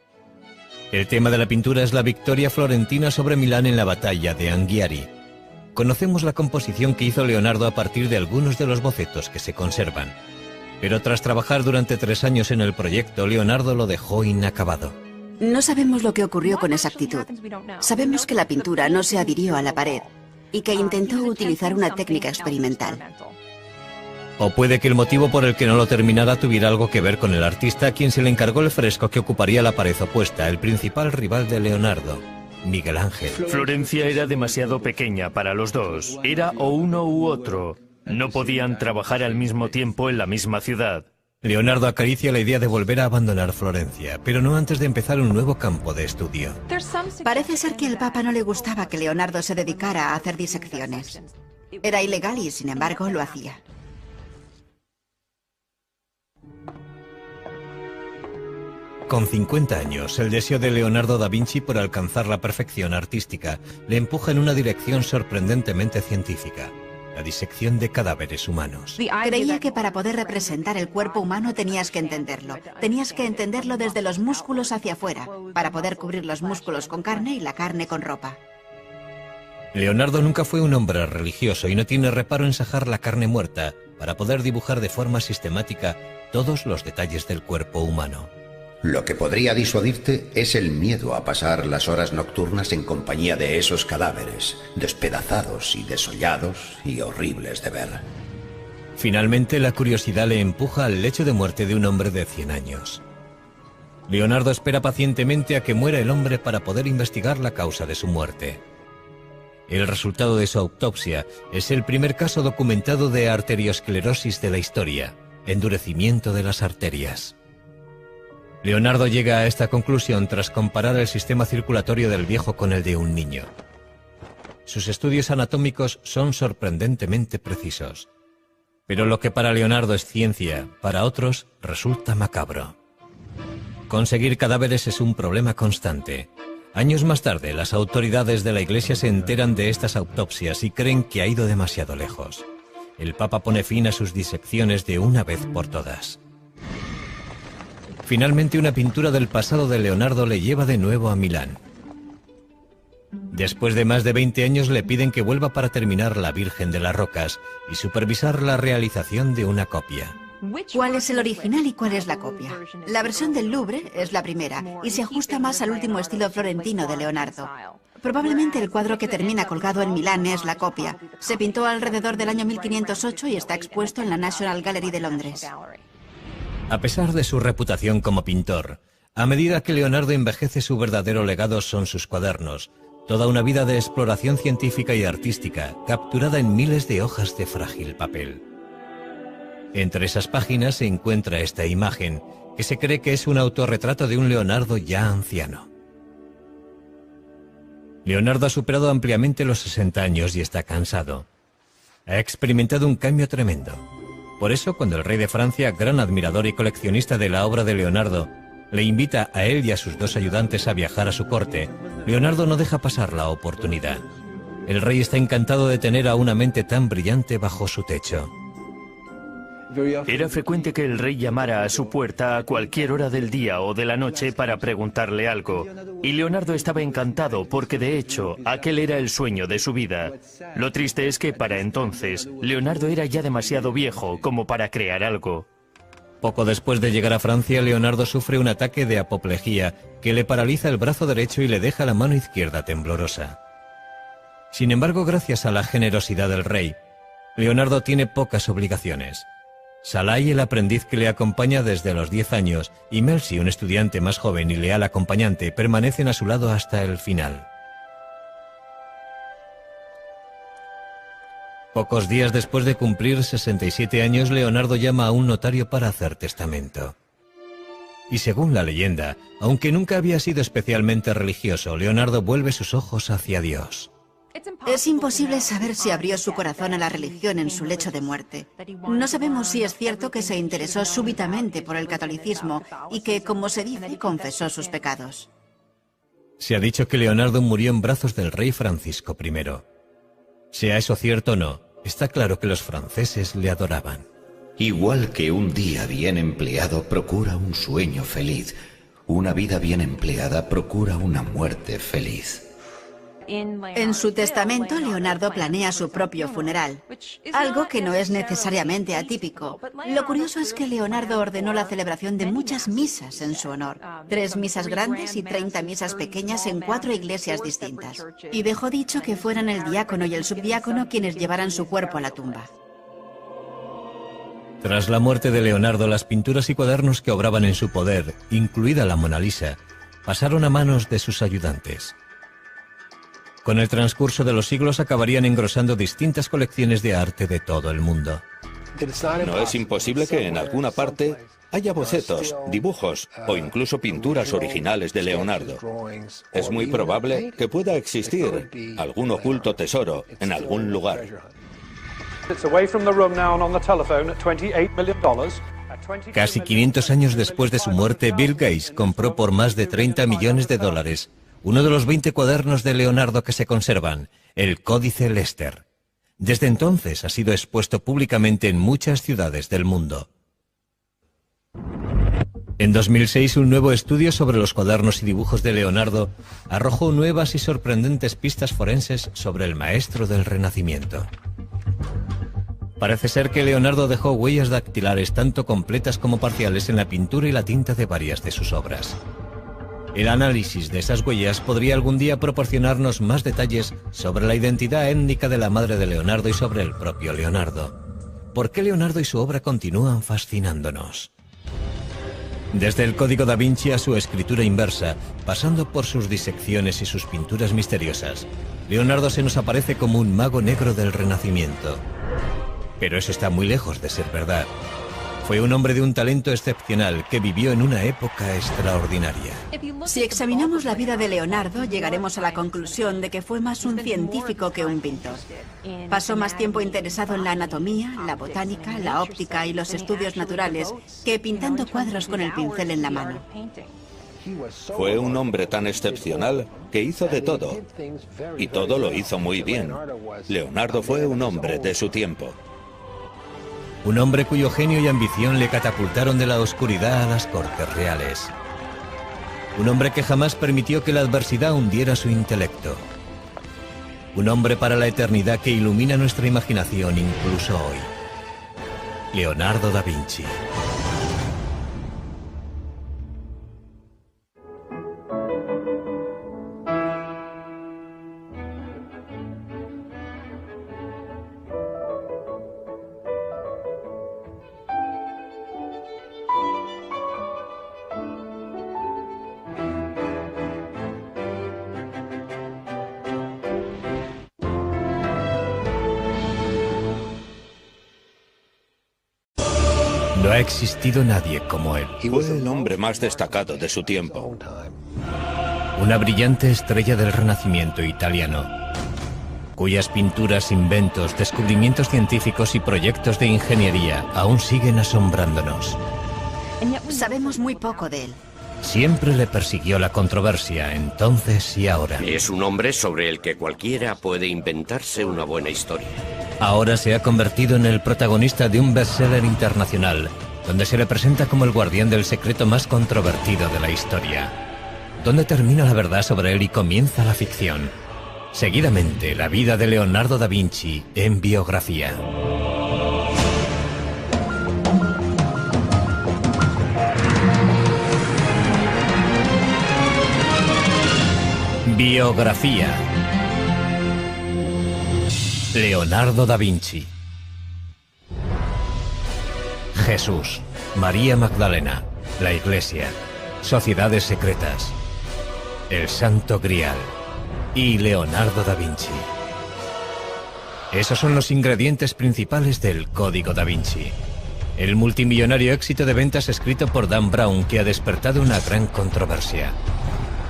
El tema de la pintura es la victoria florentina sobre Milán en la batalla de Anghiari. Conocemos la composición que hizo Leonardo a partir de algunos de los bocetos que se conservan. Pero tras trabajar durante 3 años en el proyecto, Leonardo lo dejó inacabado. No sabemos lo que ocurrió con exactitud. Sabemos que la pintura no se adhirió a la pared y que intentó utilizar una técnica experimental. O puede que el motivo por el que no lo terminara tuviera algo que ver con el artista a quien se le encargó el fresco que ocuparía la pared opuesta, el principal rival de Leonardo, Miguel Ángel. Florencia era demasiado pequeña para los dos. Era o uno u otro. No podían trabajar al mismo tiempo en la misma ciudad. Leonardo acaricia la idea de volver a abandonar Florencia, pero no antes de empezar un nuevo campo de estudio. Parece ser que al Papa no le gustaba que Leonardo se dedicara a hacer disecciones. Era ilegal y, sin embargo, lo hacía. Con 50 años, el deseo de Leonardo da Vinci por alcanzar la perfección artística le empuja en una dirección sorprendentemente científica: la disección de cadáveres humanos. Creía que para poder representar el cuerpo humano tenías que entenderlo. Tenías que entenderlo desde los músculos hacia afuera, para poder cubrir los músculos con carne y la carne con ropa. Leonardo nunca fue un hombre religioso y no tiene reparo en sajar la carne muerta para poder dibujar de forma sistemática todos los detalles del cuerpo humano. Lo que podría disuadirte es el miedo a pasar las horas nocturnas en compañía de esos cadáveres, despedazados y desollados y horribles de ver. Finalmente, la curiosidad le empuja al lecho de muerte de un hombre de 100 años. Leonardo espera pacientemente a que muera el hombre para poder investigar la causa de su muerte. El resultado de su autopsia es el primer caso documentado de arteriosclerosis de la historia, endurecimiento de las arterias. Leonardo llega a esta conclusión tras comparar el sistema circulatorio del viejo con el de un niño. Sus estudios anatómicos son sorprendentemente precisos. Pero lo que para Leonardo es ciencia, para otros resulta macabro. Conseguir cadáveres es un problema constante. Años más tarde, las autoridades de la Iglesia se enteran de estas autopsias y creen que ha ido demasiado lejos. el Papa pone fin a sus disecciones de una vez por todas. Finalmente, una pintura del pasado de Leonardo le lleva de nuevo a Milán. Después de más de 20 años le piden que vuelva para terminar La Virgen de las Rocas y supervisar la realización de una copia. ¿Cuál es el original y cuál es la copia? La versión del Louvre es la primera y se ajusta más al último estilo florentino de Leonardo. Probablemente el cuadro que termina colgado en Milán es la copia. Se pintó alrededor del año 1508 y está expuesto en la National Gallery de Londres. A pesar de su reputación como pintor, a medida que Leonardo envejece, su verdadero legado son sus cuadernos, toda una vida de exploración científica y artística, capturada en miles de hojas de frágil papel. Entre esas páginas se encuentra esta imagen, que se cree que es un autorretrato de un Leonardo ya anciano. Leonardo ha superado ampliamente los 60 años y está cansado. Ha experimentado un cambio tremendo. Por eso, cuando el rey de Francia, gran admirador y coleccionista de la obra de Leonardo, le invita a él y a sus 2 ayudantes a viajar a su corte, Leonardo no deja pasar la oportunidad. El rey está encantado de tener a una mente tan brillante bajo su techo. Era frecuente que el rey llamara a su puerta a cualquier hora del día o de la noche para preguntarle algo, y Leonardo estaba encantado porque de hecho aquel era el sueño de su vida. Lo triste es que para entonces Leonardo era ya demasiado viejo como para crear algo. Poco después de llegar a Francia, Leonardo sufre un ataque de apoplejía que le paraliza el brazo derecho y le deja la mano izquierda temblorosa. Sin embargo, gracias a la generosidad del rey, Leonardo tiene pocas obligaciones. Salai, el aprendiz que le acompaña desde los 10 años, y Melzi, un estudiante más joven y leal acompañante, permanecen a su lado hasta el final. Pocos días después de cumplir 67 años, Leonardo llama a un notario para hacer testamento. Y según la leyenda, aunque nunca había sido especialmente religioso, Leonardo vuelve sus ojos hacia Dios. Es imposible saber si abrió su corazón a la religión en su lecho de muerte. No sabemos si es cierto que se interesó súbitamente por el catolicismo y que, como se dice, confesó sus pecados. Se ha dicho que Leonardo murió en brazos del rey Francisco I. Sea eso cierto o no, está claro que los franceses le adoraban. Igual que un día bien empleado procura un sueño feliz, una vida bien empleada procura una muerte feliz. En su testamento, Leonardo planea su propio funeral, algo que no es necesariamente atípico. Lo curioso es que Leonardo ordenó la celebración de muchas misas en su honor, 3 misas grandes y 30 misas pequeñas en 4 iglesias distintas, y dejó dicho que fueran el diácono y el subdiácono quienes llevaran su cuerpo a la tumba. Tras la muerte de Leonardo, las pinturas y cuadernos que obraban en su poder, incluida la Mona Lisa, pasaron a manos de sus ayudantes. Con el transcurso de los siglos acabarían engrosando distintas colecciones de arte de todo el mundo. No es imposible que en alguna parte haya bocetos, dibujos o incluso pinturas originales de Leonardo. Es muy probable que pueda existir algún oculto tesoro en algún lugar. Casi 500 años después de su muerte, Bill Gates compró por más de $30 millones uno de los 20 cuadernos de Leonardo que se conservan, el Códice Lester. Desde entonces ha sido expuesto públicamente en muchas ciudades del mundo. En 2006, un nuevo estudio sobre los cuadernos y dibujos de Leonardo arrojó nuevas y sorprendentes pistas forenses sobre el maestro del Renacimiento. Parece ser que Leonardo dejó huellas dactilares tanto completas como parciales en la pintura y la tinta de varias de sus obras. El análisis de esas huellas podría algún día proporcionarnos más detalles sobre la identidad étnica de la madre de Leonardo y sobre el propio Leonardo. ¿Por qué Leonardo y su obra continúan fascinándonos? Desde el Código da Vinci a su escritura inversa, pasando por sus disecciones y sus pinturas misteriosas, Leonardo se nos aparece como un mago negro del Renacimiento. Pero eso está muy lejos de ser verdad. Fue un hombre de un talento excepcional que vivió en una época extraordinaria. Si examinamos la vida de Leonardo, llegaremos a la conclusión de que fue más un científico que un pintor. Pasó más tiempo interesado en la anatomía, la botánica, la óptica y los estudios naturales que pintando cuadros con el pincel en la mano. Fue un hombre tan excepcional que hizo de todo, y todo lo hizo muy bien. Leonardo fue un hombre de su tiempo. Un hombre cuyo genio y ambición le catapultaron de la oscuridad a las cortes reales. Un hombre que jamás permitió que la adversidad hundiera su intelecto. Un hombre para la eternidad que ilumina nuestra imaginación incluso hoy. Leonardo da Vinci. No ha existido nadie como él. Fue el hombre más destacado de su tiempo. Una brillante estrella del Renacimiento italiano, cuyas pinturas, inventos, descubrimientos científicos y proyectos de ingeniería aún siguen asombrándonos. Sabemos muy poco de él. Siempre le persiguió la controversia, entonces y ahora. Es un hombre sobre el que cualquiera puede inventarse una buena historia. Ahora se ha convertido en el protagonista de un bestseller internacional, donde se le presenta como el guardián del secreto más controvertido de la historia. ¿Dónde termina la verdad sobre él y comienza la ficción? Seguidamente, la vida de Leonardo da Vinci en biografía. Biografía. Leonardo da Vinci. Jesús, María Magdalena, la Iglesia, sociedades secretas, el Santo Grial y Leonardo da Vinci. Esos son los ingredientes principales del Código da Vinci, el multimillonario éxito de ventas escrito por Dan Brown que ha despertado una gran controversia.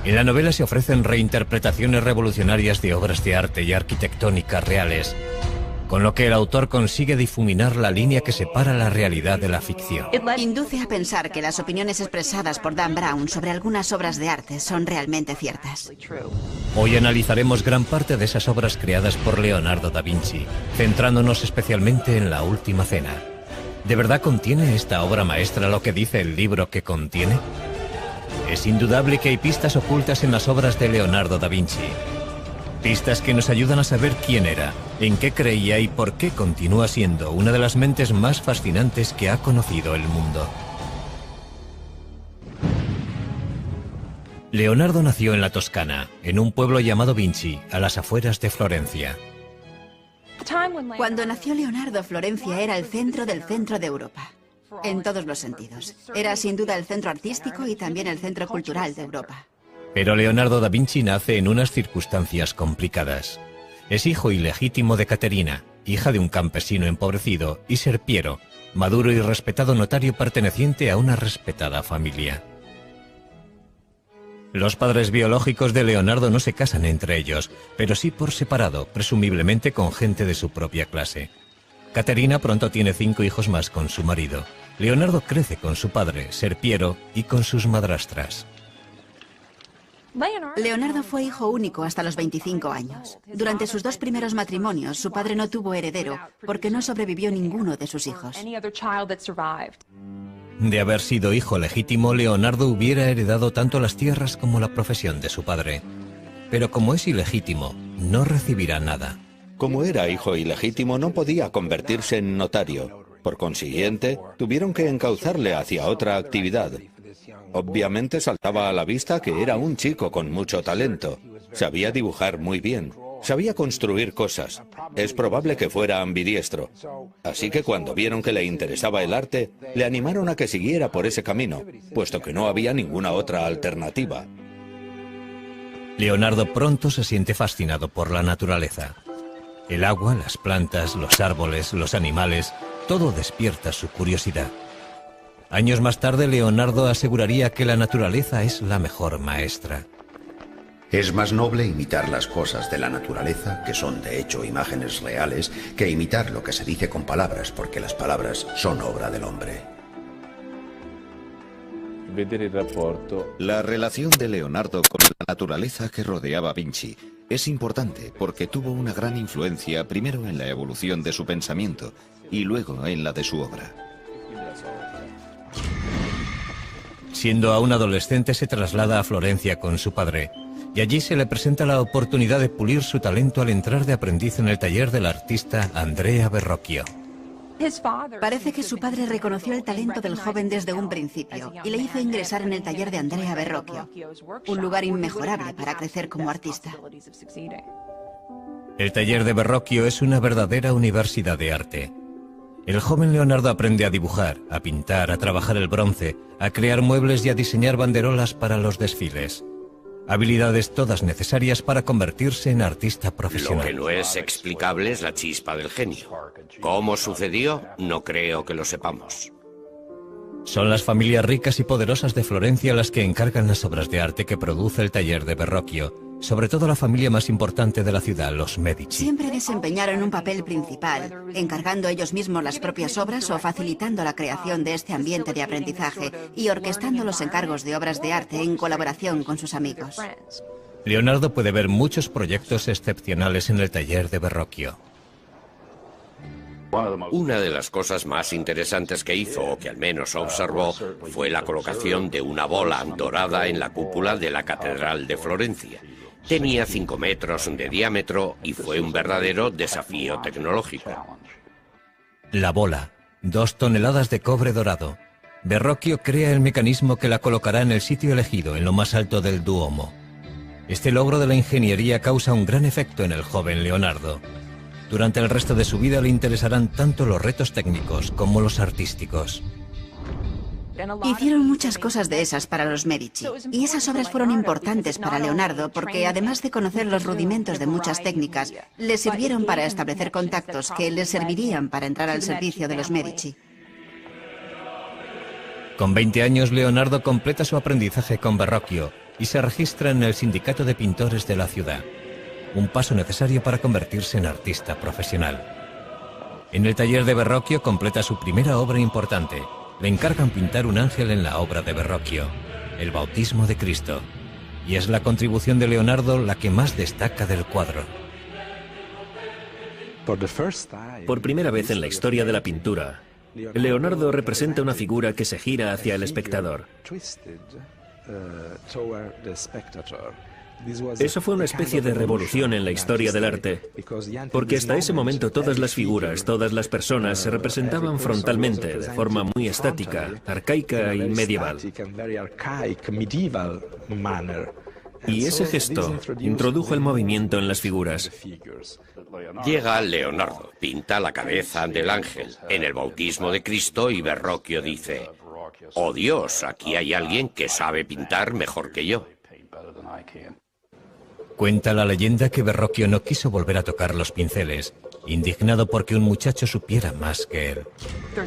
En la novela se ofrecen reinterpretaciones revolucionarias de obras de arte y arquitectónicas reales, con lo que el autor consigue difuminar la línea que separa la realidad de la ficción. Induce a pensar que las opiniones expresadas por Dan Brown sobre algunas obras de arte son realmente ciertas. Hoy analizaremos gran parte de esas obras creadas por Leonardo da Vinci, centrándonos especialmente en La Última Cena. ¿De verdad contiene esta obra maestra lo que dice el libro que contiene? Es indudable que hay pistas ocultas en las obras de Leonardo da Vinci. Pistas que nos ayudan a saber quién era, en qué creía y por qué continúa siendo una de las mentes más fascinantes que ha conocido el mundo. Leonardo nació en la Toscana, en un pueblo llamado Vinci, a las afueras de Florencia. Cuando nació Leonardo, Florencia era el centro del centro de Europa. En todos los sentidos. Era sin duda el centro artístico y también el centro cultural de Europa. Pero Leonardo da Vinci nace en unas circunstancias complicadas. Es hijo ilegítimo de Caterina, hija de un campesino empobrecido, y Serpiero, maduro y respetado notario perteneciente a una respetada familia. Los padres biológicos de Leonardo no se casan entre ellos, pero sí por separado, presumiblemente con gente de su propia clase. Caterina pronto tiene 5 hijos más con su marido. Leonardo crece con su padre, Serpiero, y con sus madrastras. Leonardo fue hijo único hasta los 25 años. Durante sus 2 primeros matrimonios, su padre no tuvo heredero porque no sobrevivió ninguno de sus hijos. De haber sido hijo legítimo, Leonardo hubiera heredado tanto las tierras como la profesión de su padre. Pero como es ilegítimo, no recibirá nada. Como era hijo ilegítimo, no podía convertirse en notario. Por consiguiente, tuvieron que encauzarle hacia otra actividad. Obviamente saltaba a la vista que era un chico con mucho talento. Sabía dibujar muy bien. Sabía construir cosas. Es probable que fuera ambidiestro. Así que cuando vieron que le interesaba el arte, le animaron a que siguiera por ese camino, puesto que no había ninguna otra alternativa. Leonardo pronto se siente fascinado por la naturaleza. El agua, las plantas, los árboles, los animales, todo despierta su curiosidad. Años más tarde, Leonardo aseguraría que la naturaleza es la mejor maestra. Es más noble imitar las cosas de la naturaleza, que son de hecho imágenes reales, que imitar lo que se dice con palabras, porque las palabras son obra del hombre. La relación de Leonardo con la naturaleza que rodeaba a Vinci es importante porque tuvo una gran influencia primero en la evolución de su pensamiento y luego en la de su obra. Siendo aún adolescente se traslada a Florencia con su padre, y allí se le presenta la oportunidad de pulir su talento al entrar de aprendiz en el taller del artista Andrea Verrocchio. Parece que su padre reconoció el talento del joven desde un principio y le hizo ingresar en el taller de Andrea Verrocchio, un lugar inmejorable para crecer como artista. El taller de Verrocchio es una verdadera universidad de arte. El joven Leonardo aprende a dibujar, a pintar, a trabajar el bronce, a crear muebles y a diseñar banderolas para los desfiles. Habilidades todas necesarias para convertirse en artista profesional. Lo que no es explicable es la chispa del genio. ¿Cómo sucedió? No creo que lo sepamos. Son las familias ricas y poderosas de Florencia las que encargan las obras de arte que produce el taller de Verrocchio, sobre todo la familia más importante de la ciudad, los Medici. Siempre desempeñaron un papel principal, encargando ellos mismos las propias obras o facilitando la creación de este ambiente de aprendizaje y orquestando los encargos de obras de arte en colaboración con sus amigos. Leonardo puede ver muchos proyectos excepcionales en el taller de Verrocchio. Una de las cosas más interesantes que hizo, o que al menos observó, fue la colocación de una bola dorada en la cúpula de la Catedral de Florencia. Tenía 5 metros de diámetro y fue un verdadero desafío tecnológico. La bola, 2 toneladas de cobre dorado. Verrocchio crea el mecanismo que la colocará en el sitio elegido, en lo más alto del Duomo. Este logro de la ingeniería causa un gran efecto en el joven Leonardo. Durante el resto de su vida le interesarán tanto los retos técnicos como los artísticos. Hicieron muchas cosas de esas para los Medici, y esas obras fueron importantes para Leonardo porque, además de conocer los rudimentos de muchas técnicas, le sirvieron para establecer contactos que le servirían para entrar al servicio de los Medici. Con 20 años, Leonardo completa su aprendizaje con Verrocchio y se registra en el Sindicato de Pintores de la ciudad. Un paso necesario para convertirse en artista profesional. En el taller de Verrocchio completa su primera obra importante. Le encargan pintar un ángel en la obra de Verrocchio, el Bautismo de Cristo, y es la contribución de Leonardo la que más destaca del cuadro. Por primera vez en la historia de la pintura, Leonardo representa una figura que se gira hacia el espectador. Eso fue una especie de revolución en la historia del arte, porque hasta ese momento todas las figuras, todas las personas se representaban frontalmente, de forma muy estática, arcaica y medieval. Y ese gesto introdujo el movimiento en las figuras. Llega Leonardo, pinta la cabeza del ángel en el Bautismo de Cristo y Verrocchio dice: «Oh Dios, aquí hay alguien que sabe pintar mejor que yo». Cuenta la leyenda que Verrocchio no quiso volver a tocar los pinceles, indignado porque un muchacho supiera más que él.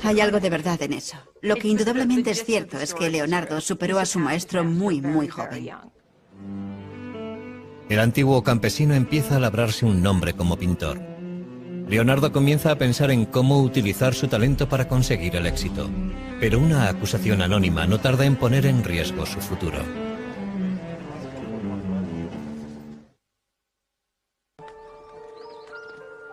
Hay algo de verdad en eso. Lo que indudablemente es cierto es que Leonardo superó a su maestro muy joven. El antiguo campesino empieza a labrarse un nombre como pintor. Leonardo comienza a pensar en cómo utilizar su talento para conseguir el éxito, pero una acusación anónima no tarda en poner en riesgo su futuro.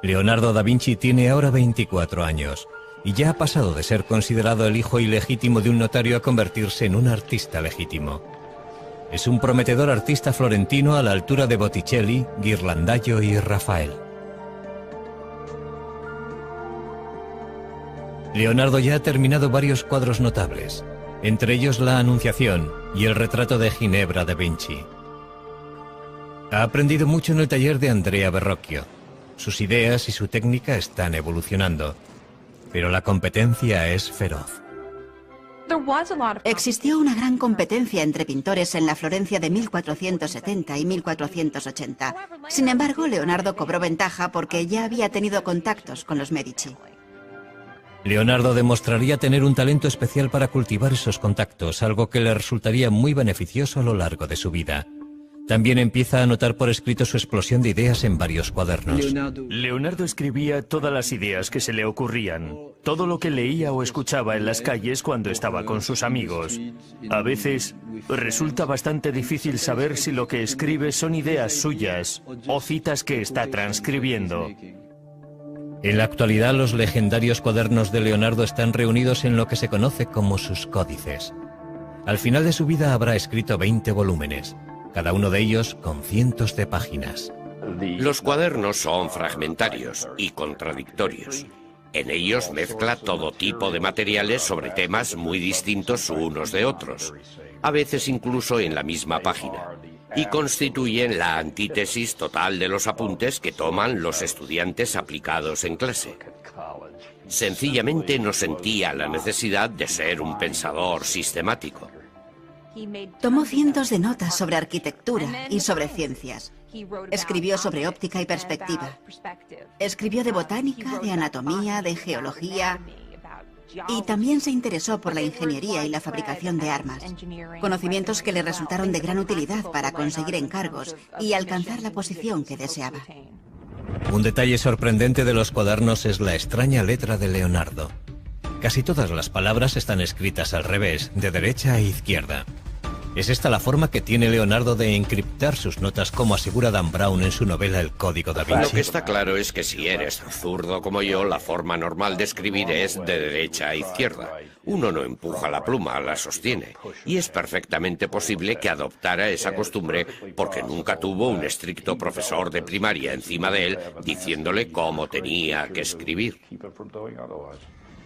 Leonardo da Vinci tiene ahora 24 años y ya ha pasado de ser considerado el hijo ilegítimo de un notario a convertirse en un artista legítimo. Es un prometedor artista florentino a la altura de Botticelli, Ghirlandaio y Rafael. Leonardo ya ha terminado varios cuadros notables, entre ellos la Anunciación y el retrato de Ginebra da Vinci. Ha aprendido mucho en el taller de Andrea Verrocchio. Sus ideas y su técnica están evolucionando, pero la competencia es feroz. Existió una gran competencia entre pintores en la Florencia de 1470 y 1480. Sin embargo, Leonardo cobró ventaja porque ya había tenido contactos con los Medici. Leonardo demostraría tener un talento especial para cultivar esos contactos, algo que le resultaría muy beneficioso a lo largo de su vida. También empieza a anotar por escrito su explosión de ideas en varios cuadernos. Leonardo escribía todas las ideas que se le ocurrían, todo lo que leía o escuchaba en las calles cuando estaba con sus amigos. A veces resulta bastante difícil saber si lo que escribe son ideas suyas o citas que está transcribiendo. En la actualidad, los legendarios cuadernos de Leonardo están reunidos en lo que se conoce como sus códices. Al final de su vida habrá escrito 20 volúmenes, cada uno de ellos con cientos de páginas. Los cuadernos son fragmentarios y contradictorios. En ellos mezcla todo tipo de materiales sobre temas muy distintos unos de otros, a veces incluso en la misma página, y constituyen la antítesis total de los apuntes que toman los estudiantes aplicados en clase. Sencillamente no sentía la necesidad de ser un pensador sistemático. Tomó cientos de notas sobre arquitectura y sobre ciencias. Escribió sobre óptica y perspectiva. Escribió de botánica, de anatomía, de geología. Y también se interesó por la ingeniería y la fabricación de armas. Conocimientos que le resultaron de gran utilidad para conseguir encargos y alcanzar la posición que deseaba. Un detalle sorprendente de los cuadernos es la extraña letra de Leonardo. Casi todas las palabras están escritas al revés, de derecha a izquierda. ¿Es esta la forma que tiene Leonardo de encriptar sus notas, como asegura Dan Brown en su novela El Código da Vinci? Lo que está claro es que si eres zurdo como yo, la forma normal de escribir es de derecha a izquierda. Uno no empuja la pluma, la sostiene. Y es perfectamente posible que adoptara esa costumbre porque nunca tuvo un estricto profesor de primaria encima de él diciéndole cómo tenía que escribir.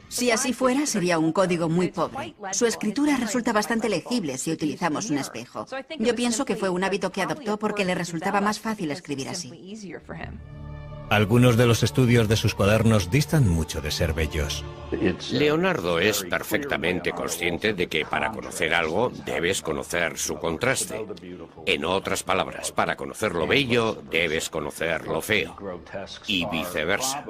Si así fuera, sería un código muy pobre. Su escritura resulta bastante legible si utilizamos un espejo. Yo pienso que fue un hábito que adoptó porque le resultaba más fácil escribir así. Algunos de los estudios de sus cuadernos distan mucho de ser bellos. Leonardo es perfectamente consciente de que para conocer algo debes conocer su contraste. En otras palabras, para conocer lo bello debes conocer lo feo. Y viceversa.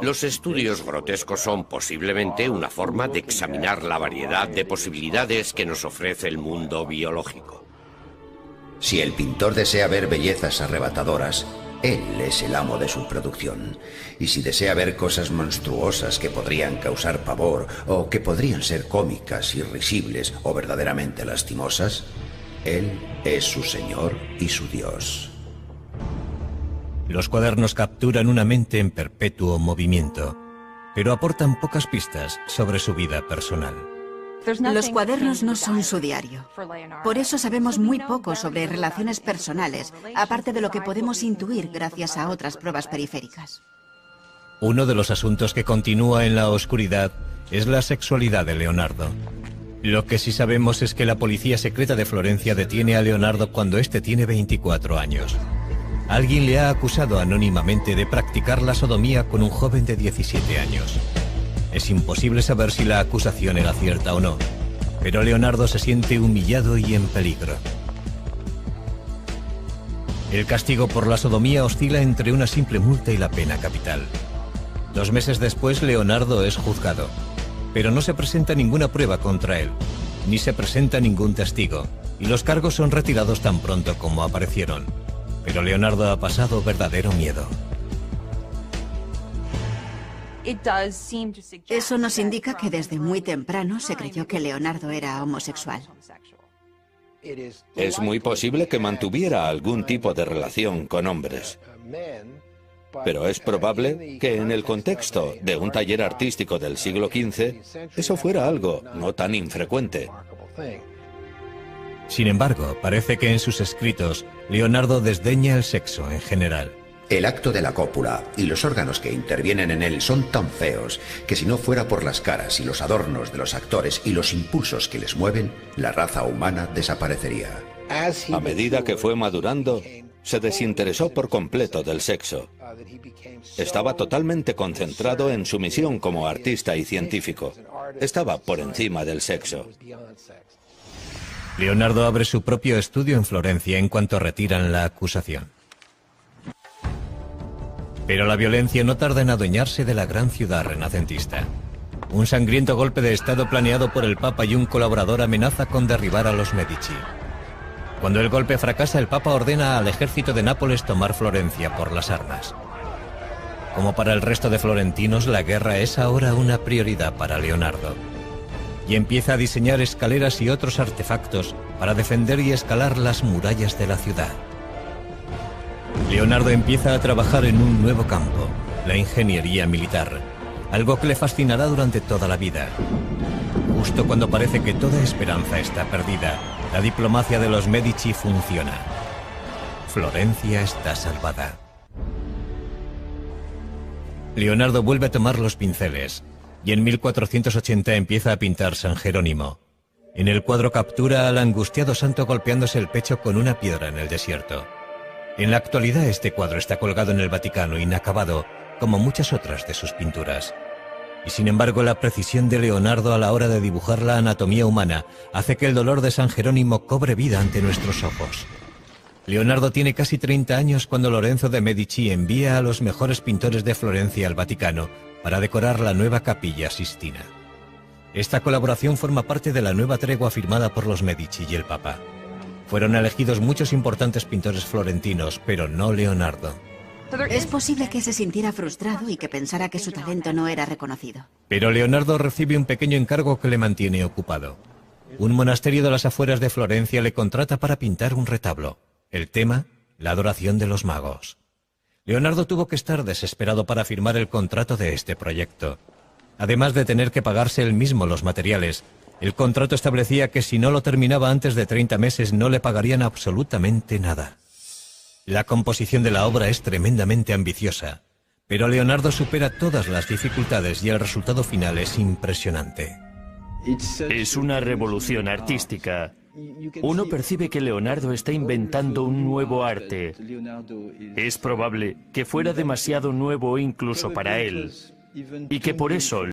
Los estudios grotescos son posiblemente una forma de examinar la variedad de posibilidades que nos ofrece el mundo biológico. Si el pintor desea ver bellezas arrebatadoras, él es el amo de su producción. Y si desea ver cosas monstruosas que podrían causar pavor o que podrían ser cómicas, irrisibles o verdaderamente lastimosas, él es su señor y su dios. Los cuadernos capturan una mente en perpetuo movimiento, pero aportan pocas pistas sobre su vida personal. Los cuadernos no son su diario. Por eso sabemos muy poco sobre relaciones personales, aparte de lo que podemos intuir gracias a otras pruebas periféricas. Uno de los asuntos que continúa en la oscuridad es la sexualidad de Leonardo. Lo que sí sabemos es que la policía secreta de Florencia detiene a Leonardo cuando éste tiene 24 años. Alguien le ha acusado anónimamente de practicar la sodomía con un joven de 17 años. Es imposible saber si la acusación era cierta o no, pero Leonardo se siente humillado y en peligro. El castigo por la sodomía oscila entre una simple multa y la pena capital. 2 meses después, Leonardo es juzgado, pero no se presenta ninguna prueba contra él, ni se presenta ningún testigo, y los cargos son retirados tan pronto como aparecieron. Pero Leonardo ha pasado verdadero miedo. Eso nos indica que desde muy temprano se creyó que Leonardo era homosexual. Es muy posible que mantuviera algún tipo de relación con hombres. Pero es probable que en el contexto de un taller artístico del siglo XV, eso fuera algo no tan infrecuente. Sin embargo, parece que en sus escritos, Leonardo desdeña el sexo en general. El acto de la cópula y los órganos que intervienen en él son tan feos que si no fuera por las caras y los adornos de los actores y los impulsos que les mueven, la raza humana desaparecería. A medida que fue madurando, se desinteresó por completo del sexo. Estaba totalmente concentrado en su misión como artista y científico. Estaba por encima del sexo. Leonardo abre su propio estudio en Florencia en cuanto retiran la acusación. Pero la violencia no tarda en adueñarse de la gran ciudad renacentista. Un sangriento golpe de estado planeado por el Papa y un colaborador amenaza con derribar a los Medici. Cuando el golpe fracasa, el Papa ordena al ejército de Nápoles tomar Florencia por las armas. Como para el resto de florentinos, la guerra es ahora una prioridad para Leonardo. Y empieza a diseñar escaleras y otros artefactos para defender y escalar las murallas de la ciudad. Leonardo empieza a trabajar en un nuevo campo, la ingeniería militar, algo que le fascinará durante toda la vida. Justo cuando parece que toda esperanza está perdida, la diplomacia de los Medici funciona. Florencia está salvada. Leonardo vuelve a tomar los pinceles y en 1480 empieza a pintar San Jerónimo. En el cuadro captura al angustiado santo golpeándose el pecho con una piedra en el desierto. En la actualidad este cuadro está colgado en el Vaticano inacabado, como muchas otras de sus pinturas. Y sin embargo la precisión de Leonardo a la hora de dibujar la anatomía humana hace que el dolor de San Jerónimo cobre vida ante nuestros ojos. Leonardo tiene casi 30 años cuando Lorenzo de Medici envía a los mejores pintores de Florencia al Vaticano para decorar la nueva Capilla Sistina. Esta colaboración forma parte de la nueva tregua firmada por los Medici y el Papa. Fueron elegidos muchos importantes pintores florentinos, pero no Leonardo. Es posible que se sintiera frustrado y que pensara que su talento no era reconocido. Pero Leonardo recibe un pequeño encargo que le mantiene ocupado. Un monasterio de las afueras de Florencia le contrata para pintar un retablo. El tema, la adoración de los magos. Leonardo tuvo que estar desesperado para firmar el contrato de este proyecto. Además de tener que pagarse él mismo los materiales, el contrato establecía que si no lo terminaba antes de 30 meses no le pagarían absolutamente nada. La composición de la obra es tremendamente ambiciosa, pero Leonardo supera todas las dificultades y el resultado final es impresionante. Es una revolución artística. Uno percibe que Leonardo está inventando un nuevo arte. Es probable que fuera demasiado nuevo incluso para él, y que por eso